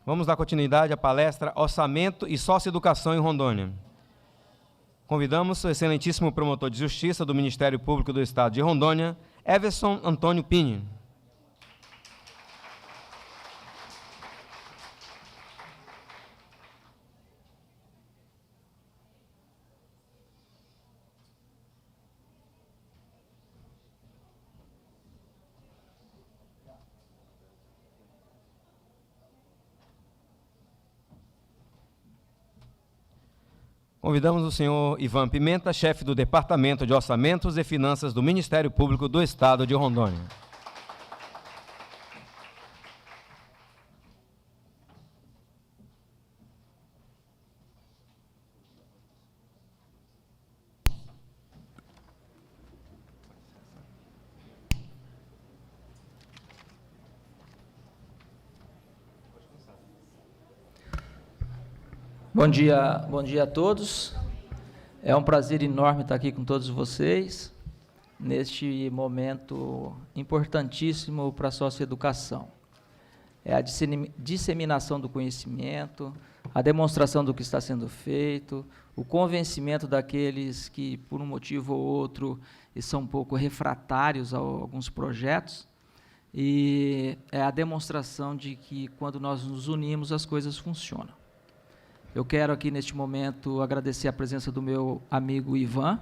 Vamos dar continuidade à palestra Orçamento e Socioeducação em Rondônia. Convidamos o excelentíssimo promotor de Justiça do Ministério Público do Estado de Rondônia, Everson Antônio Pini. Convidamos o senhor Ivan Pimenta, chefe do Departamento de Orçamentos e Finanças do Ministério Público do Estado de Rondônia. Bom dia a todos. É um prazer enorme estar aqui com todos vocês neste momento importantíssimo para a socioeducação. É a disseminação do conhecimento, a demonstração do que está sendo feito, o convencimento daqueles que, por um motivo ou outro, são um pouco refratários a alguns projetos, e é a demonstração de que, quando nós nos unimos, as coisas funcionam. Eu quero aqui, neste momento, agradecer a presença do meu amigo Ivan,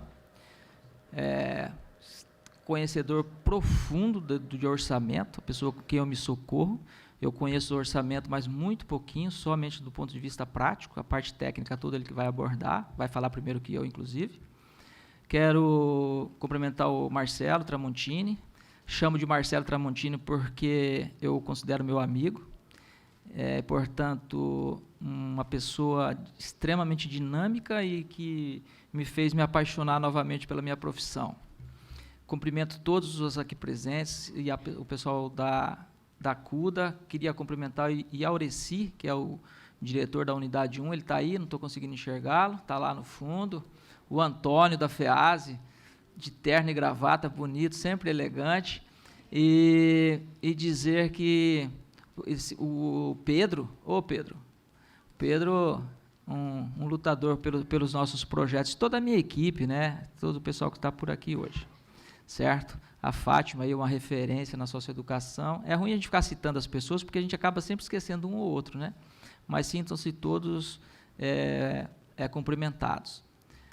conhecedor profundo de orçamento, a pessoa com quem eu me socorro. Eu conheço o orçamento, mas muito pouquinho, somente do ponto de vista prático, a parte técnica toda ele que vai abordar, vai falar primeiro que eu, inclusive. Quero cumprimentar o Marcelo Tramontini, chamo de Marcelo Tramontini porque eu o considero meu amigo, portanto, uma pessoa extremamente dinâmica e que me fez me apaixonar novamente pela minha profissão. Cumprimento todos os aqui presentes e o pessoal da CUDA. Queria cumprimentar o Iaureci, que é o diretor da Unidade 1, ele está aí, não estou conseguindo enxergá-lo, está lá no fundo. O Antônio, da FEASE, de terno e gravata, bonito, sempre elegante. E dizer que o Pedro, um lutador pelos nossos projetos, toda a minha equipe, né, todo o pessoal que está por aqui hoje, certo? A Fátima aí, uma referência na socioeducação. É ruim a gente ficar citando as pessoas, porque a gente acaba sempre esquecendo um ou outro, né? Mas sintam-se todos cumprimentados.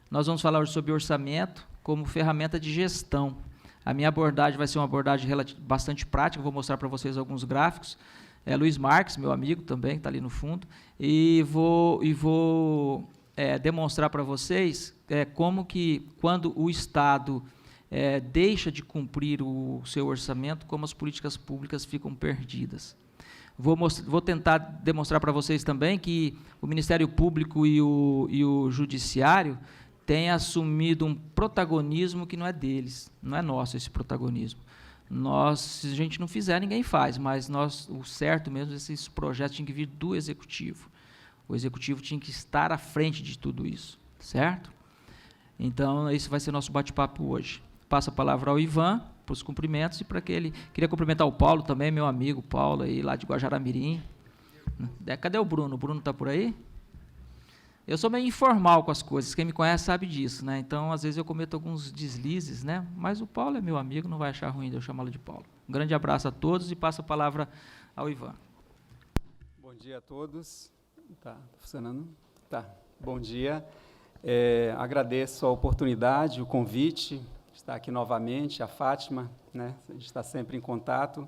Nós vamos falar hoje sobre orçamento como ferramenta de gestão. A minha abordagem vai ser uma abordagem bastante prática, vou mostrar para vocês alguns gráficos. Luiz Marques, meu amigo também, que está ali no fundo, e vou demonstrar para vocês como que, quando o Estado deixa de cumprir o seu orçamento, como as políticas públicas ficam perdidas. Vou tentar demonstrar para vocês também que o Ministério Público e o Judiciário têm assumido um protagonismo que não é deles, não é nosso esse protagonismo. Se a gente não fizer, ninguém faz, mas o certo mesmo, esses projetos tinham que vir do Executivo. O Executivo tinha que estar à frente de tudo isso, certo? Então, esse vai ser nosso bate-papo hoje. Passo a palavra ao Ivan, para os cumprimentos, e para aquele... Queria cumprimentar o Paulo também, meu amigo Paulo, aí, lá de Guajará-Mirim. Cadê o Bruno? O Bruno está por aí? Eu sou meio informal com as coisas, quem me conhece sabe disso, né? Então, às vezes eu cometo alguns deslizes, né? Mas o Paulo é meu amigo, não vai achar ruim de eu chamá-lo de Paulo. Um grande abraço a todos e passo a palavra ao Ivan. Bom dia a todos. Tá funcionando? Tá. Bom dia. Agradeço a oportunidade, o convite, de estar aqui novamente, a Fátima, né? A gente está sempre em contato.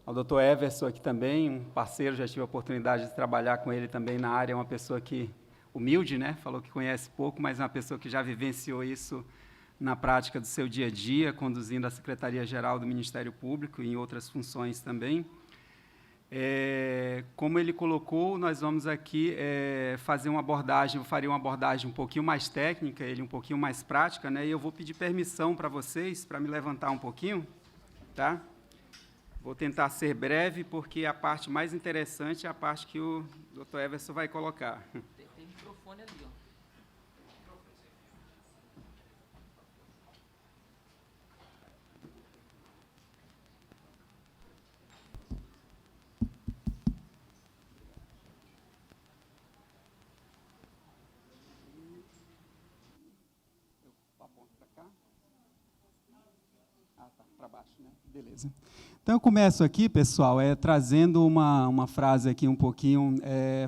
Ao doutor Everson aqui também, um parceiro, já tive a oportunidade de trabalhar com ele também na área, uma pessoa que humilde, né? Falou que conhece pouco, mas é uma pessoa que já vivenciou isso na prática do seu dia a dia, conduzindo a Secretaria-Geral do Ministério Público e em outras funções também. Como ele colocou, nós vamos aqui fazer uma abordagem, eu faria uma abordagem um pouquinho mais técnica, ele um pouquinho mais prática, né? E eu vou pedir permissão para vocês, para me levantar um pouquinho, tá? Vou tentar ser breve, porque a parte mais interessante é a parte que o Dr. Everson vai colocar. Tem microfone ali, ó. para baixo, né? Beleza. Então, eu começo aqui, pessoal, trazendo uma frase aqui um pouquinho,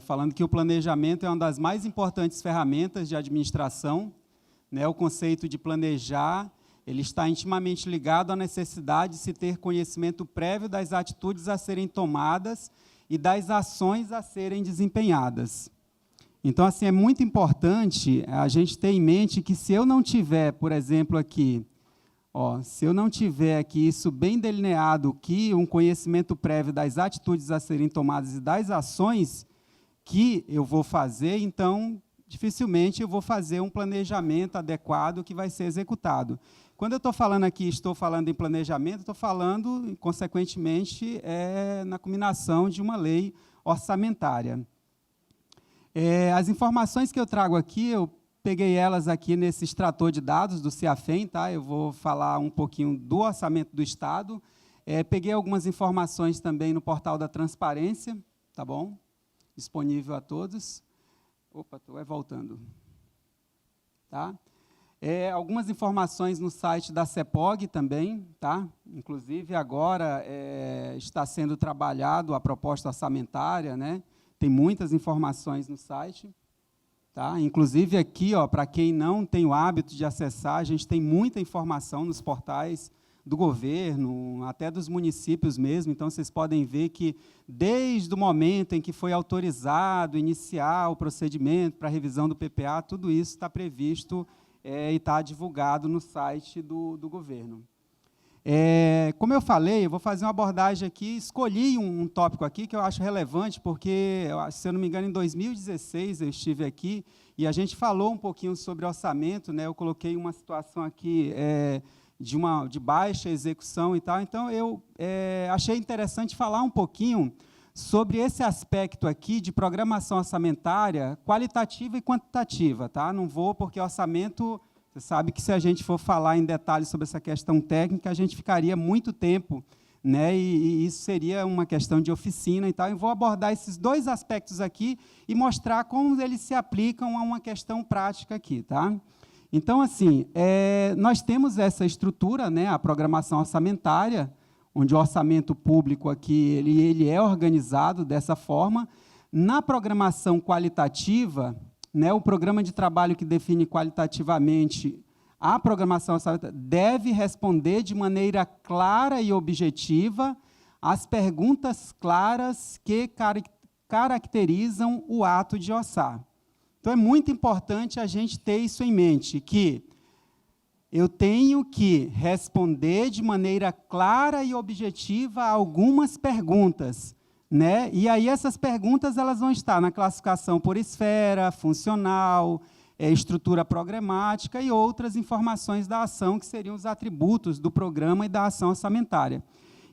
falando que o planejamento é uma das mais importantes ferramentas de administração, né? O conceito de planejar, ele está intimamente ligado à necessidade de se ter conhecimento prévio das atitudes a serem tomadas e das ações a serem desempenhadas. Então, assim, é muito importante a gente ter em mente que se eu não tiver, por exemplo, aqui, se eu não tiver aqui isso bem delineado, que um conhecimento prévio das atitudes a serem tomadas e das ações que eu vou fazer, então, dificilmente eu vou fazer um planejamento adequado que vai ser executado. Quando eu estou falando aqui, estou falando em planejamento, estou falando, consequentemente, na combinação de uma lei orçamentária. As informações que eu trago aqui, eu peguei elas aqui nesse extrator de dados do CIAFEM, tá? Eu vou falar um pouquinho do orçamento do Estado. Peguei algumas informações também no portal da transparência, tá bom? Disponível a todos. Opa, estou voltando. Tá? Algumas informações no site da CEPOG também, tá? Inclusive, agora está sendo trabalhado a proposta orçamentária, né? Tem muitas informações no site. Tá? Inclusive, aqui, para quem não tem o hábito de acessar, a gente tem muita informação nos portais do governo, até dos municípios mesmo. Então, vocês podem ver que, desde o momento em que foi autorizado iniciar o procedimento para a revisão do PPA, tudo isso está previsto e está divulgado no site do governo. Como eu falei, eu vou fazer uma abordagem aqui, escolhi um tópico aqui que eu acho relevante, porque, se eu não me engano, em 2016 eu estive aqui e a gente falou um pouquinho sobre orçamento, né? Eu coloquei uma situação aqui de baixa execução e tal, então eu achei interessante falar um pouquinho sobre esse aspecto aqui de programação orçamentária qualitativa e quantitativa. Tá? Não vou, porque orçamento... Você sabe que, se a gente for falar em detalhes sobre essa questão técnica, a gente ficaria muito tempo, né? E isso seria uma questão de oficina e tal. Eu vou abordar esses dois aspectos aqui e mostrar como eles se aplicam a uma questão prática aqui. Tá? Então, assim, nós temos essa estrutura, né? A programação orçamentária, onde o orçamento público aqui ele é organizado dessa forma. Na programação qualitativa, né, o programa de trabalho que define qualitativamente a programação orçamentária deve responder de maneira clara e objetiva as perguntas claras que caracterizam o ato de orçar. Então, é muito importante a gente ter isso em mente, que eu tenho que responder de maneira clara e objetiva a algumas perguntas, né? E aí essas perguntas elas vão estar na classificação por esfera, funcional, estrutura programática e outras informações da ação, que seriam os atributos do programa e da ação orçamentária.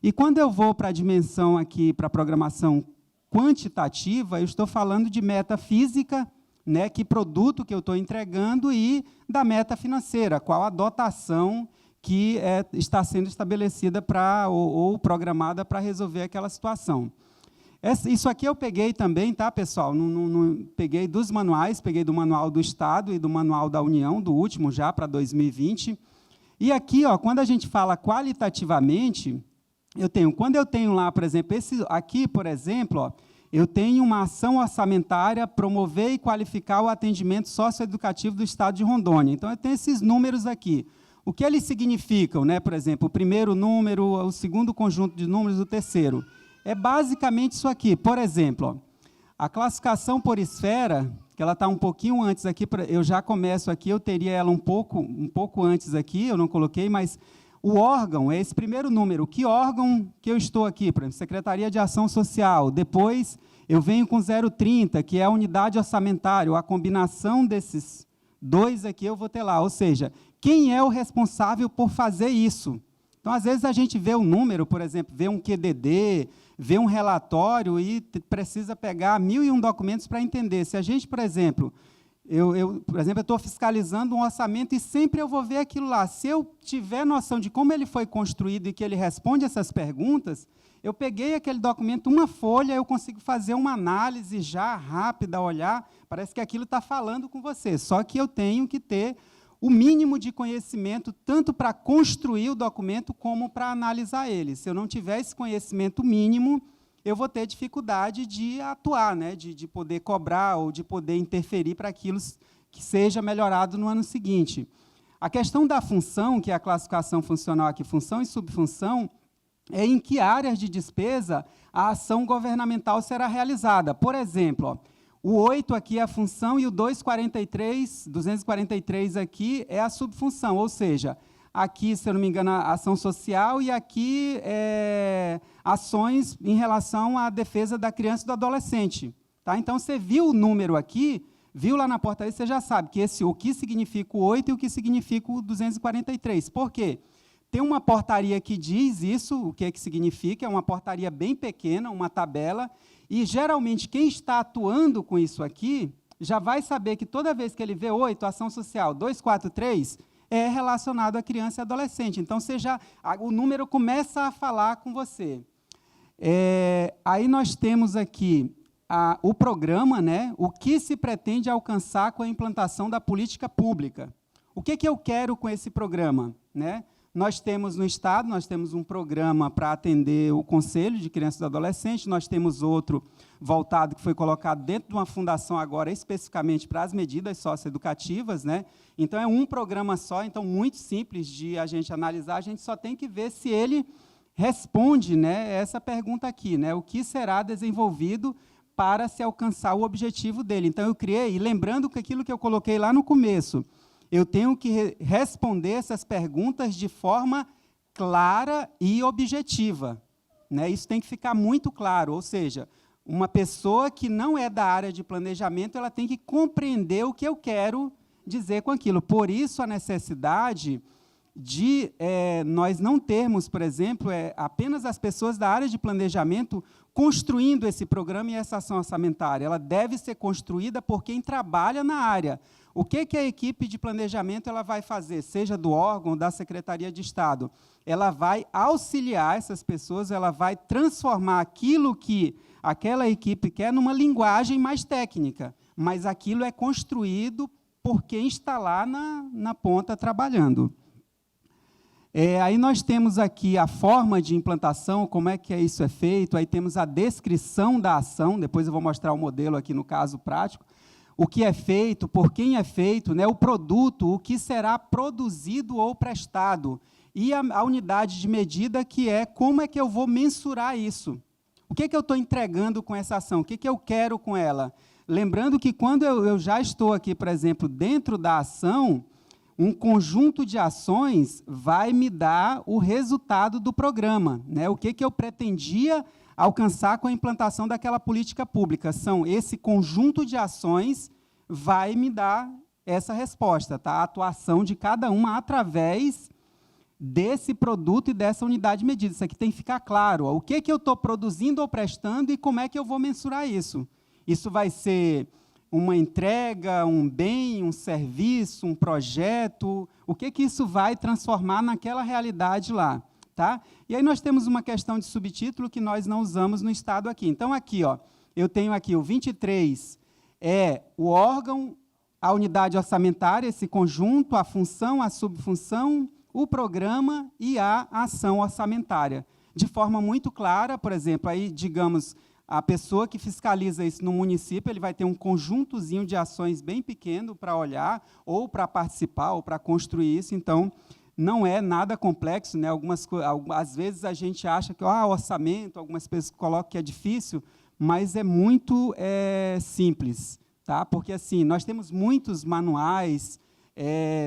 E quando eu vou para a dimensão aqui, para a programação quantitativa, eu estou falando de meta física, né, que produto que eu estou entregando, e da meta financeira, qual a dotação que está sendo estabelecida ou programada para resolver aquela situação. Isso aqui eu peguei também, tá, pessoal? Peguei dos manuais, peguei do Manual do Estado e do Manual da União, do último já, para 2020. E aqui, quando a gente fala qualitativamente, quando eu tenho lá, por exemplo, aqui, por exemplo, eu tenho uma ação orçamentária, promover e qualificar o atendimento socioeducativo do Estado de Rondônia. Então, eu tenho esses números aqui. O que eles significam, né? Por exemplo, o primeiro número, o segundo conjunto de números, o terceiro. É basicamente isso aqui. Por exemplo, a classificação por esfera, que ela está um pouquinho antes aqui, eu já começo aqui, eu teria ela um pouco antes aqui, eu não coloquei, mas o órgão é esse primeiro número. Que órgão que eu estou aqui? Por exemplo, Secretaria de Ação Social. Depois, eu venho com 030, que é a unidade orçamentária, a combinação desses dois aqui eu vou ter lá. Ou seja, quem é o responsável por fazer isso? Então, às vezes, a gente vê um número, por exemplo, vê um QDD, vê um relatório e precisa pegar 1001 documentos para entender. Se a gente, por exemplo, eu estou fiscalizando um orçamento e sempre eu vou ver aquilo lá. Se eu tiver noção de como ele foi construído e que ele responde essas perguntas, eu peguei aquele documento, uma folha, eu consigo fazer uma análise já rápida, olhar, parece que aquilo está falando com você. Só que eu tenho que ter o mínimo de conhecimento, tanto para construir o documento, como para analisar ele. Se eu não tiver esse conhecimento mínimo, eu vou ter dificuldade de atuar, né, de poder cobrar ou de poder interferir para aquilo que seja melhorado no ano seguinte. A questão da função, que é a classificação funcional aqui, função e subfunção, é em que áreas de despesa a ação governamental será realizada. Por exemplo, ó, o 8 aqui é a função e o 243 aqui é a subfunção, ou seja, aqui, se eu não me engano, a ação social e aqui ações em relação à defesa da criança e do adolescente. Tá? Então, você viu o número aqui, viu lá na portaria, você já sabe que o que significa o 8 e o que significa o 243. Por quê? Tem uma portaria que diz isso, o que é que significa, é uma portaria bem pequena, uma tabela, e, geralmente, quem está atuando com isso aqui já vai saber que toda vez que ele vê 8, ação social, 243, é relacionado à criança e adolescente. Então, o número começa a falar com você. Aí nós temos aqui o programa, né, o que se pretende alcançar com a implantação da política pública. O que eu quero com esse programa? Né? Nós temos no Estado, nós temos um programa para atender o Conselho de Crianças e Adolescentes, nós temos outro voltado que foi colocado dentro de uma fundação agora especificamente para as medidas socioeducativas, né? Então, é um programa só, então, muito simples de a gente analisar, a gente só tem que ver se ele responde, né, essa pergunta aqui, né? O que será desenvolvido para se alcançar o objetivo dele. Então, eu criei, e lembrando que aquilo que eu coloquei lá no começo, eu tenho que responder essas perguntas de forma clara e objetiva. Né? Isso tem que ficar muito claro, ou seja, uma pessoa que não é da área de planejamento, ela tem que compreender o que eu quero dizer com aquilo. Por isso, a necessidade de nós não termos, por exemplo, apenas as pessoas da área de planejamento construindo esse programa e essa ação orçamentária. Ela deve ser construída por quem trabalha na área. O que a equipe de planejamento ela vai fazer, seja do órgão, da Secretaria de Estado? Ela vai auxiliar essas pessoas, ela vai transformar aquilo que aquela equipe quer numa linguagem mais técnica, mas aquilo é construído por quem está lá na ponta trabalhando. Aí nós temos aqui a forma de implantação, como é que isso é feito, aí temos a descrição da ação, depois eu vou mostrar o modelo aqui no caso prático, o que é feito, por quem é feito, né, o produto, o que será produzido ou prestado, e a unidade de medida, que é como é que eu vou mensurar isso. O que eu estou entregando com essa ação? O que eu quero com ela? Lembrando que quando eu já estou aqui, por exemplo, dentro da ação, um conjunto de ações vai me dar o resultado do programa. Né? O que eu pretendia alcançar com a implantação daquela política pública. Esse conjunto de ações vai me dar essa resposta, tá? A atuação de cada uma através desse produto e dessa unidade de medida. Isso aqui tem que ficar claro. Ó, o que eu estou produzindo ou prestando e como é que eu vou mensurar isso. Isso vai ser uma entrega, um bem, um serviço, um projeto, o que isso vai transformar naquela realidade lá. Tá? E aí nós temos uma questão de subtítulo que nós não usamos no Estado aqui. Então, aqui, ó, eu tenho aqui o 23, o órgão, a unidade orçamentária, esse conjunto, a função, a subfunção, o programa e a ação orçamentária. De forma muito clara, por exemplo, aí, digamos, a pessoa que fiscaliza isso no município, ele vai ter um conjuntozinho de ações bem pequeno para olhar, ou para participar, ou para construir isso. Então, não é nada complexo, né? Às vezes a gente acha que orçamento, algumas pessoas colocam que é difícil, mas é muito simples, tá? Porque assim, nós temos muitos manuais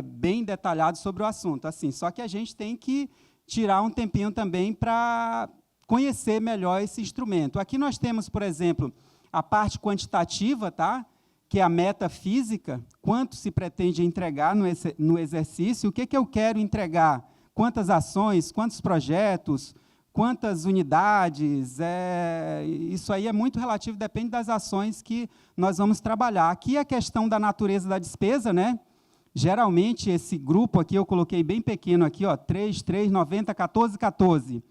bem detalhados sobre o assunto, assim, só que a gente tem que tirar um tempinho também para conhecer melhor esse instrumento. Aqui nós temos, por exemplo, a parte quantitativa, tá? Que é a meta física, quanto se pretende entregar no exercício, o que eu quero entregar, quantas ações, quantos projetos, quantas unidades, isso aí é muito relativo, depende das ações que nós vamos trabalhar. Aqui a questão da natureza da despesa, né? Geralmente, esse grupo aqui, eu coloquei bem pequeno aqui, ó, 3, 90, 14, 14.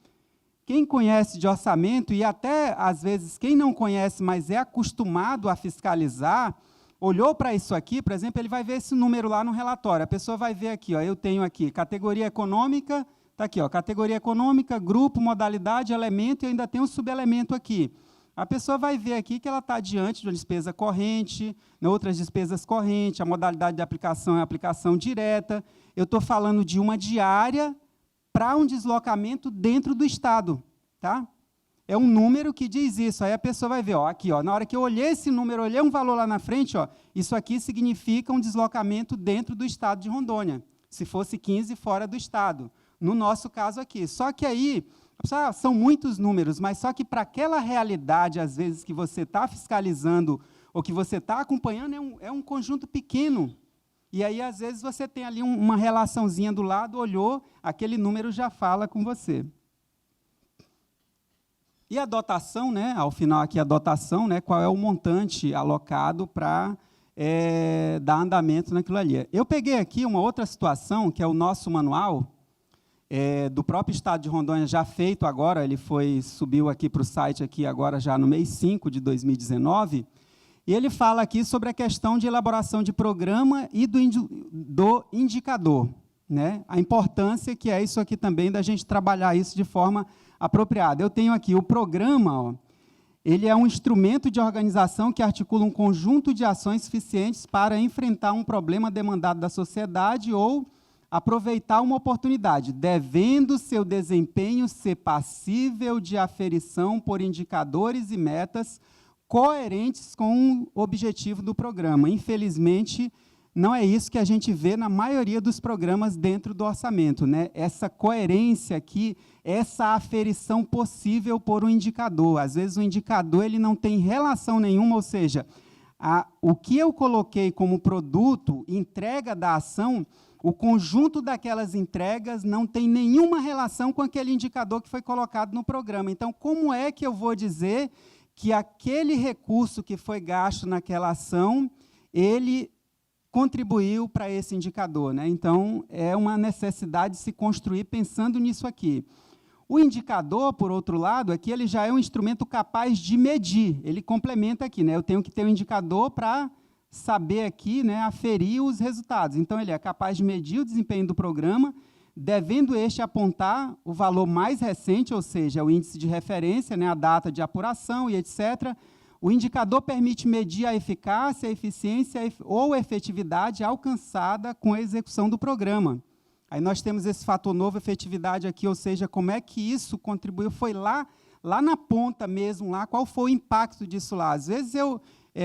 Quem conhece de orçamento, e até, às vezes, quem não conhece, mas é acostumado a fiscalizar, olhou para isso aqui, por exemplo, ele vai ver esse número lá no relatório. A pessoa vai ver aqui, ó, eu tenho aqui categoria econômica, está aqui, ó, categoria econômica, grupo, modalidade, elemento, e ainda tem um subelemento aqui. A pessoa vai ver aqui que ela está diante de uma despesa corrente, outras despesas correntes, a modalidade de aplicação é a aplicação direta. Eu estou falando de uma diária para um deslocamento dentro do Estado. Tá? É um número que diz isso. Aí a pessoa vai ver, ó, aqui, ó, na hora que eu olhei esse número, olhei um valor lá na frente, ó, isso aqui significa um deslocamento dentro do Estado de Rondônia. Se fosse 15, fora do Estado. No nosso caso aqui. Só que aí, são muitos números, mas só que para aquela realidade, às vezes, que você está fiscalizando ou que você está acompanhando, é um conjunto pequeno. E aí, às vezes, você tem ali uma relaçãozinha do lado, olhou, aquele número já fala com você. E a dotação, né, ao final aqui a dotação, né, qual é o montante alocado para dar andamento naquilo ali. Eu peguei aqui uma outra situação, que é o nosso manual, do próprio Estado de Rondônia, já feito agora, ele subiu aqui para o site aqui agora já no mês 5 de 2019, e ele fala aqui sobre a questão de elaboração de programa e do indicador, né? A importância que é isso aqui também, da gente trabalhar isso de forma apropriada. Eu tenho aqui o programa, ó, ele é um instrumento de organização que articula um conjunto de ações suficientes para enfrentar um problema demandado da sociedade ou aproveitar uma oportunidade, devendo seu desempenho ser passível de aferição por indicadores e metas coerentes com o objetivo do programa. Infelizmente, não é isso que a gente vê na maioria dos programas dentro do orçamento, né? Essa coerência aqui, essa aferição possível por um indicador. Às vezes o indicador ele não tem relação nenhuma, ou seja, o que eu coloquei como produto, entrega da ação, o conjunto daquelas entregas não tem nenhuma relação com aquele indicador que foi colocado no programa. Então, como é que eu vou dizer que aquele recurso que foi gasto naquela ação, ele contribuiu para esse indicador, né? Então, é uma necessidade de se construir pensando nisso aqui. O indicador, por outro lado, aqui ele já é um instrumento capaz de medir. Ele complementa aqui, né? Eu tenho que ter um indicador para saber aqui, né, aferir os resultados. Então, ele é capaz de medir o desempenho do programa, devendo este apontar o valor mais recente, ou seja, o índice de referência, né, a data de apuração e etc. O indicador permite medir a eficácia, a eficiência ou efetividade alcançada com a execução do programa. Aí nós temos esse fator novo, efetividade aqui, ou seja, como é que isso contribuiu, foi lá na ponta mesmo, lá, qual foi o impacto disso lá. Às vezes eu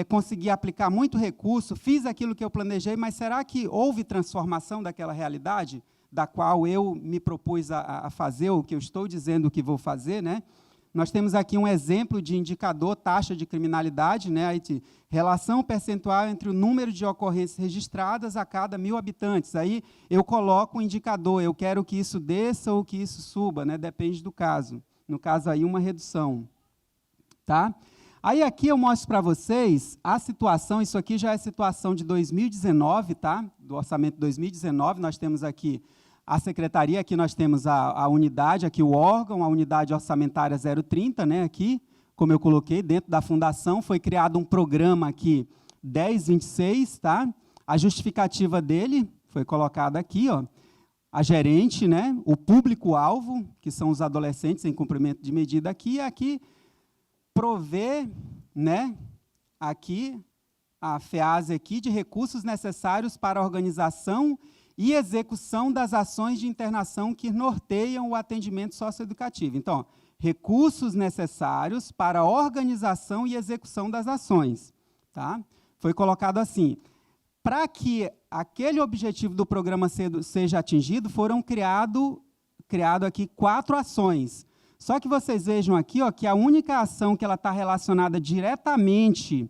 consegui aplicar muito recurso, fiz aquilo que eu planejei, mas será que houve transformação daquela realidade, da qual eu me propus a fazer, o que eu estou dizendo que vou fazer, né? Nós temos aqui um exemplo de indicador, taxa de criminalidade, né? Aí, relação percentual entre o número de ocorrências registradas a cada 1.000 habitantes. Aí eu coloco um indicador, eu quero que isso desça ou que isso suba, né? Depende do caso. No caso aí, uma redução. Tá? Aí aqui eu mostro para vocês a situação, isso aqui já é situação de 2019, tá? Do orçamento de 2019, nós temos aqui a secretaria, aqui nós temos a unidade, aqui o órgão, a unidade orçamentária 030, né, aqui, como eu coloquei, dentro da fundação, foi criado um programa aqui, 1026, tá? A justificativa dele foi colocada aqui, ó, a gerente, né, o público-alvo, que são os adolescentes em cumprimento de medida aqui, e aqui prover, né, aqui, a FEASE aqui, de recursos necessários para a organização e execução das ações de internação que norteiam o atendimento socioeducativo. Então, recursos necessários para a organização e execução das ações. Tá? Foi colocado assim. Para que aquele objetivo do programa seja atingido, foram criado aqui 4 ações. Só que vocês vejam aqui, ó, que a única ação que ela está relacionada diretamente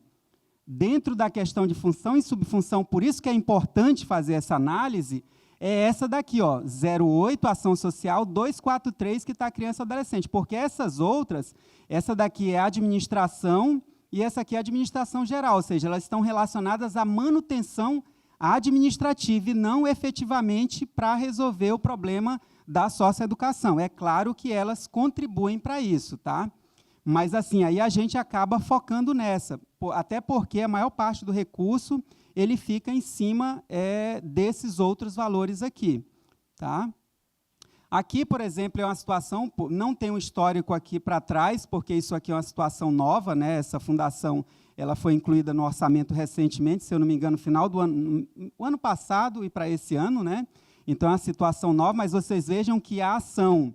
dentro da questão de função e subfunção, por isso que é importante fazer essa análise, é essa daqui, ó, 08, ação social, 243, que está criança e adolescente, porque essas outras, essa daqui é administração e essa aqui é administração geral, ou seja, elas estão relacionadas à manutenção administrativa e não efetivamente para resolver o problema da socioeducação. É claro que elas contribuem para isso, tá? Mas, assim, aí a gente acaba focando nessa. até porque a maior parte do recurso ele fica em cima desses outros valores aqui. Tá? Aqui, por exemplo, é uma situação, não tem um histórico aqui para trás, porque isso aqui é uma situação nova, né? Essa fundação ela foi incluída no orçamento recentemente, se eu não me engano, no final do ano, o ano passado e para esse ano, né? Então, é uma situação nova, mas vocês vejam que a ação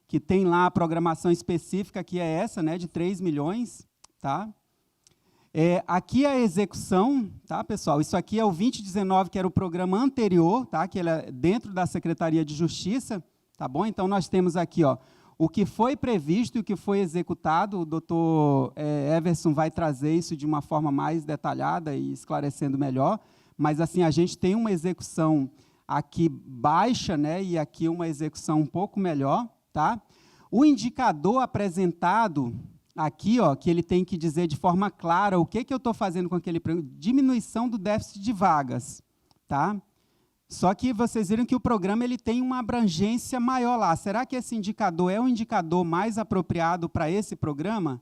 que tem lá a programação específica, que é essa, né, de 3 milhões, tá? Aqui a execução, tá, pessoal? Isso aqui é o 2019, que era o programa anterior, tá? Que ele é dentro da Secretaria de Justiça, tá bom? Então, nós temos aqui, ó, o que foi previsto e o que foi executado. O doutor Everson vai trazer isso de uma forma mais detalhada e esclarecendo melhor, mas, assim, a gente tem uma execução aqui baixa, né, e aqui uma execução um pouco melhor, tá? O indicador apresentado aqui, ó, que ele tem que dizer de forma clara o que eu estou fazendo com aquele programa, diminuição do déficit de vagas, tá? Só que vocês viram que o programa ele tem uma abrangência maior lá. Será que esse indicador é o indicador mais apropriado para esse programa?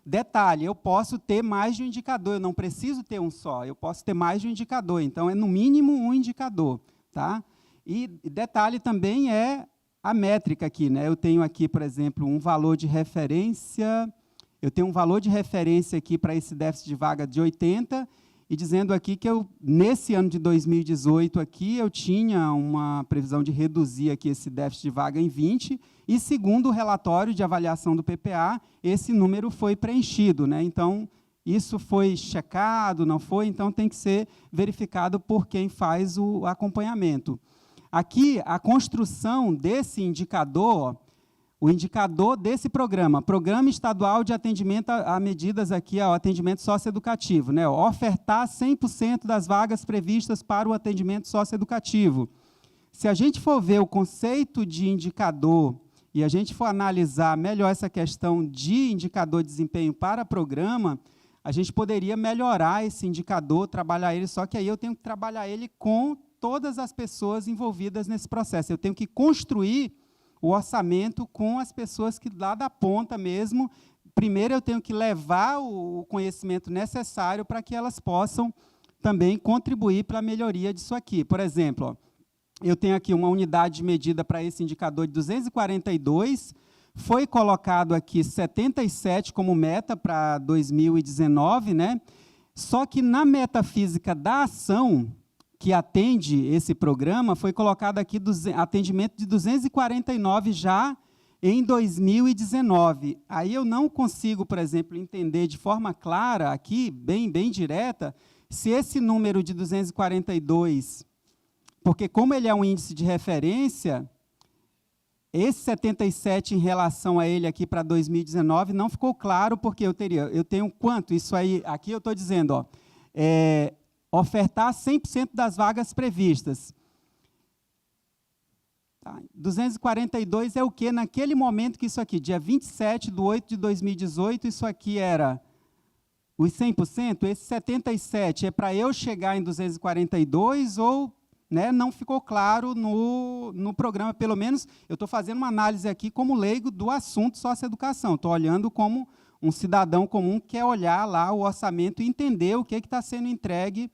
Detalhe, eu posso ter mais de um indicador, eu não preciso ter um só, eu posso ter mais de um indicador, então é no mínimo um indicador, tá? E detalhe também é a métrica aqui, né? Eu tenho aqui, por exemplo, um valor de referência, eu tenho um valor de referência aqui para esse déficit de vaga de 80, e dizendo aqui que nesse ano de 2018, aqui, eu tinha uma previsão de reduzir aqui esse déficit de vaga em 20, e segundo o relatório de avaliação do PPA, esse número foi preenchido, né? Então, isso foi checado, não foi? Então, tem que ser verificado por quem faz o acompanhamento. Aqui, a construção desse indicador, o indicador desse programa, Programa Estadual de Atendimento a Medidas aqui, ao atendimento socioeducativo, né? Ofertar 100% das vagas previstas para o atendimento socioeducativo. Se a gente for ver o conceito de indicador e a gente for analisar melhor essa questão de indicador de desempenho para programa, a gente poderia melhorar esse indicador, trabalhar ele, só que aí eu tenho que trabalhar ele com todas as pessoas envolvidas nesse processo. Eu tenho que construir o orçamento com as pessoas que lá da ponta mesmo. Primeiro, eu tenho que levar o conhecimento necessário para que elas possam também contribuir para a melhoria disso aqui. Por exemplo, ó, eu tenho aqui uma unidade de medida para esse indicador de 242, foi colocado aqui 77 como meta para 2019, né? Só que na metafísica da ação, que atende esse programa, foi colocado aqui atendimento de 249 já em 2019. Aí eu não consigo, por exemplo, entender de forma clara, aqui, bem direta, se esse número de 242, porque como ele é um índice de referência, esse 77 em relação a ele aqui para 2019 não ficou claro, porque eu tenho quanto? Isso aí, aqui eu estou dizendo, ó, ofertar 100% das vagas previstas. Tá. 242 é o quê? Naquele momento que isso aqui, dia 27/8/2018, isso aqui era os 100%, esse 77 é para eu chegar em 242 ou, né, não ficou claro no programa, pelo menos eu estou fazendo uma análise aqui como leigo do assunto socioeducação, estou olhando como um cidadão comum que quer olhar lá o orçamento e entender o que está sendo entregue,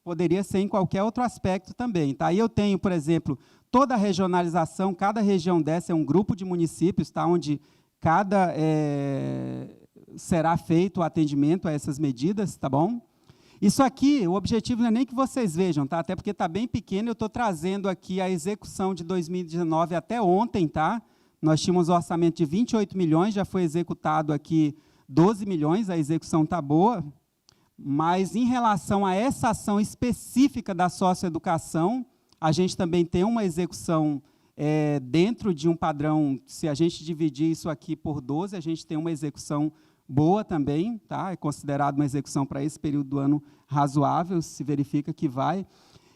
poderia ser em qualquer outro aspecto também. Tá? Aí eu tenho, por exemplo, toda a regionalização, cada região dessa é um grupo de municípios, tá? Onde será feito o atendimento a essas medidas, tá bom? Isso aqui, o objetivo não é nem que vocês vejam, tá? Até porque está bem pequeno, eu estou trazendo aqui a execução de 2019 até ontem, tá? Nós tínhamos um orçamento de 28 milhões, já foi executado aqui 12 milhões, a execução está boa, mas em relação a essa ação específica da socioeducação, a gente também tem uma execução dentro de um padrão, se a gente dividir isso aqui por 12, a gente tem uma execução boa também, tá? É considerado uma execução para esse período do ano razoável, se verifica que vai.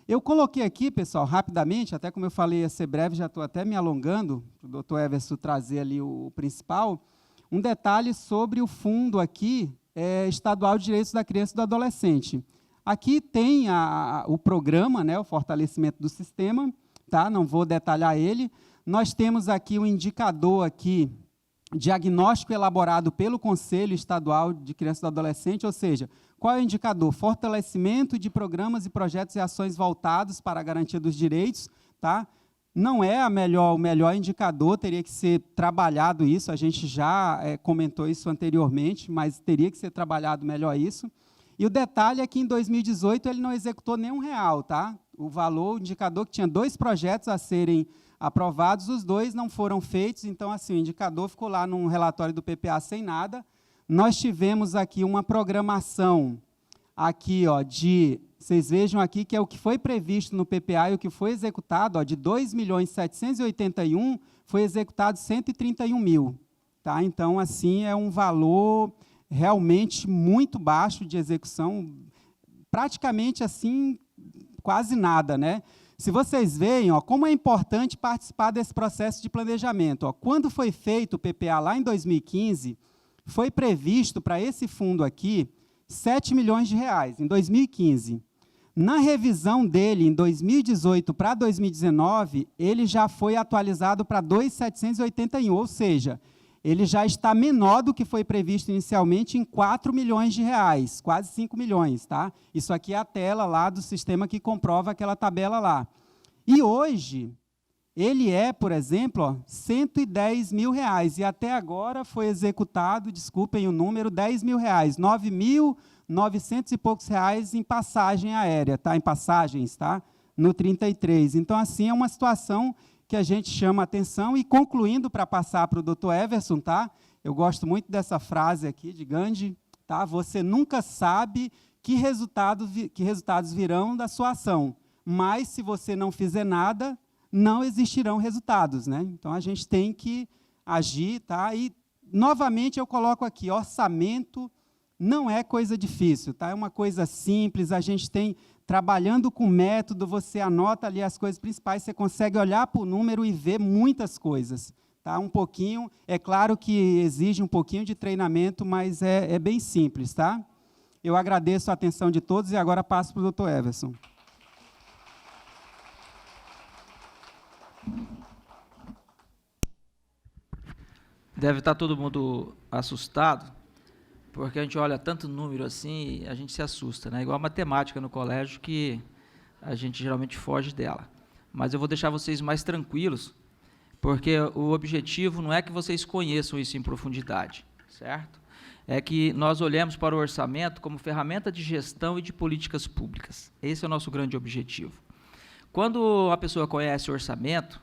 Eu coloquei aqui, pessoal, rapidamente, até como eu falei, ia ser breve, já estou até me alongando, para o doutor Everson trazer ali o principal, um detalhe sobre o fundo aqui, estadual de direitos da criança e do adolescente. Aqui tem o programa, né, o fortalecimento do sistema, tá? Não vou detalhar ele. Nós temos aqui um indicador aqui diagnóstico elaborado pelo Conselho Estadual de Criança e Adolescente, ou seja, qual é o indicador? Fortalecimento de programas e projetos e ações voltados para a garantia dos direitos, tá? Não é o melhor indicador, teria que ser trabalhado isso, a gente já comentou isso anteriormente, mas teria que ser trabalhado melhor isso. E o detalhe é que, em 2018, ele não executou nenhum real, tá? O indicador que tinha 2 projetos a serem aprovados, os 2 não foram feitos, então, assim, o indicador ficou lá num relatório do PPA sem nada. Nós tivemos aqui uma programação, aqui, ó, vocês vejam aqui que é o que foi previsto no PPA e o que foi executado, ó, de 2.781.000, foi executado 131 mil. Tá? Então, assim, é um valor realmente muito baixo de execução, praticamente assim, quase nada, né? Se vocês veem, ó, como é importante participar desse processo de planejamento. Ó, quando foi feito o PPA lá em 2015, foi previsto para esse fundo aqui 7 milhões de reais, em 2015. Na revisão dele, em 2018 para 2019, ele já foi atualizado para 2.781, ou seja, ele já está menor do que foi previsto inicialmente em 4 milhões de reais, quase 5 milhões. Tá? Isso aqui é a tela lá do sistema que comprova aquela tabela lá. E hoje, ele é, por exemplo, ó, 110 mil reais, e até agora foi executado, desculpem o número, 10 mil reais, 9.900 e poucos reais em passagem aérea, tá? Em passagens, tá? No 33. Então, assim, é uma situação que a gente chama atenção. E concluindo, para passar para o Dr. Everson, tá? Eu gosto muito dessa frase aqui de Gandhi, tá? Você nunca sabe que resultados virão da sua ação, mas se você não fizer nada, não existirão resultados, né? Então, a gente tem que agir, tá? E, novamente, eu coloco aqui, orçamento não é coisa difícil, tá? É uma coisa simples, a gente tem, trabalhando com método, você anota ali as coisas principais, você consegue olhar para o número e ver muitas coisas, tá? Um pouquinho, é claro que exige um pouquinho de treinamento, mas é bem simples, tá? Eu agradeço a atenção de todos e agora passo para o Dr. Everson. Deve estar todo mundo assustado, porque a gente olha tanto número assim, a gente se assusta, né? Igual a matemática no colégio, que a gente geralmente foge dela. Mas eu vou deixar vocês mais tranquilos, porque o objetivo não é que vocês conheçam isso em profundidade, certo? É que nós olhemos para o orçamento como ferramenta de gestão e de políticas públicas. Esse é o nosso grande objetivo. Quando a pessoa conhece o orçamento,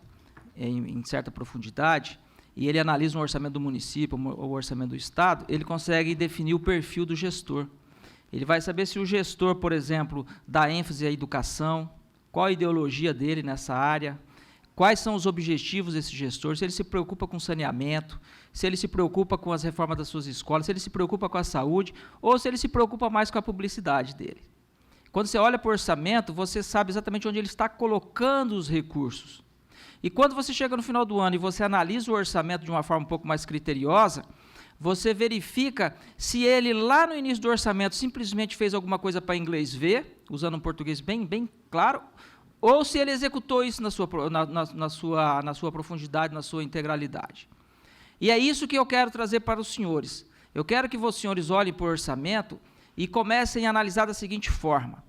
em certa profundidade, e ele analisa um orçamento do município ou o orçamento do Estado, ele consegue definir o perfil do gestor. Ele vai saber se o gestor, por exemplo, dá ênfase à educação, qual a ideologia dele nessa área, quais são os objetivos desse gestor, se ele se preocupa com saneamento, se ele se preocupa com as reformas das suas escolas, se ele se preocupa com a saúde, ou se ele se preocupa mais com a publicidade dele. Quando você olha para o orçamento, você sabe exatamente onde ele está colocando os recursos. E quando você chega no final do ano e você analisa o orçamento de uma forma um pouco mais criteriosa, você verifica se ele, lá no início do orçamento, simplesmente fez alguma coisa para inglês ver, usando um português bem claro, ou se ele executou isso na sua profundidade, na sua integralidade. E é isso que eu quero trazer para os senhores. Eu quero que os senhores olhem para o orçamento e comecem a analisar da seguinte forma.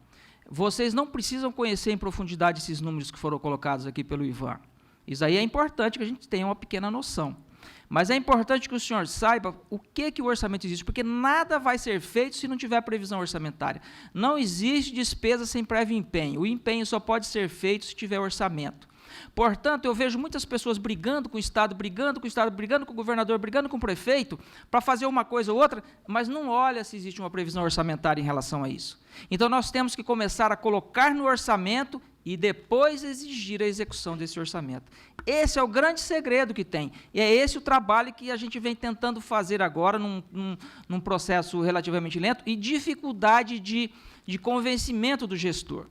Vocês não precisam conhecer em profundidade esses números que foram colocados aqui pelo Ivan. Isso aí é importante que a gente tenha uma pequena noção. Mas é importante que o senhor saiba o que o orçamento existe, porque nada vai ser feito se não tiver previsão orçamentária. Não existe despesa sem prévio empenho. O empenho só pode ser feito se tiver orçamento. Portanto, eu vejo muitas pessoas brigando com o Estado, brigando com o governador, brigando com o prefeito, para fazer uma coisa ou outra, mas não olha se existe uma previsão orçamentária em relação a isso. Então, nós temos que começar a colocar no orçamento e depois exigir a execução desse orçamento. Esse é o grande segredo que tem, e é esse o trabalho que a gente vem tentando fazer agora, num processo relativamente lento, e dificuldade de convencimento do gestor.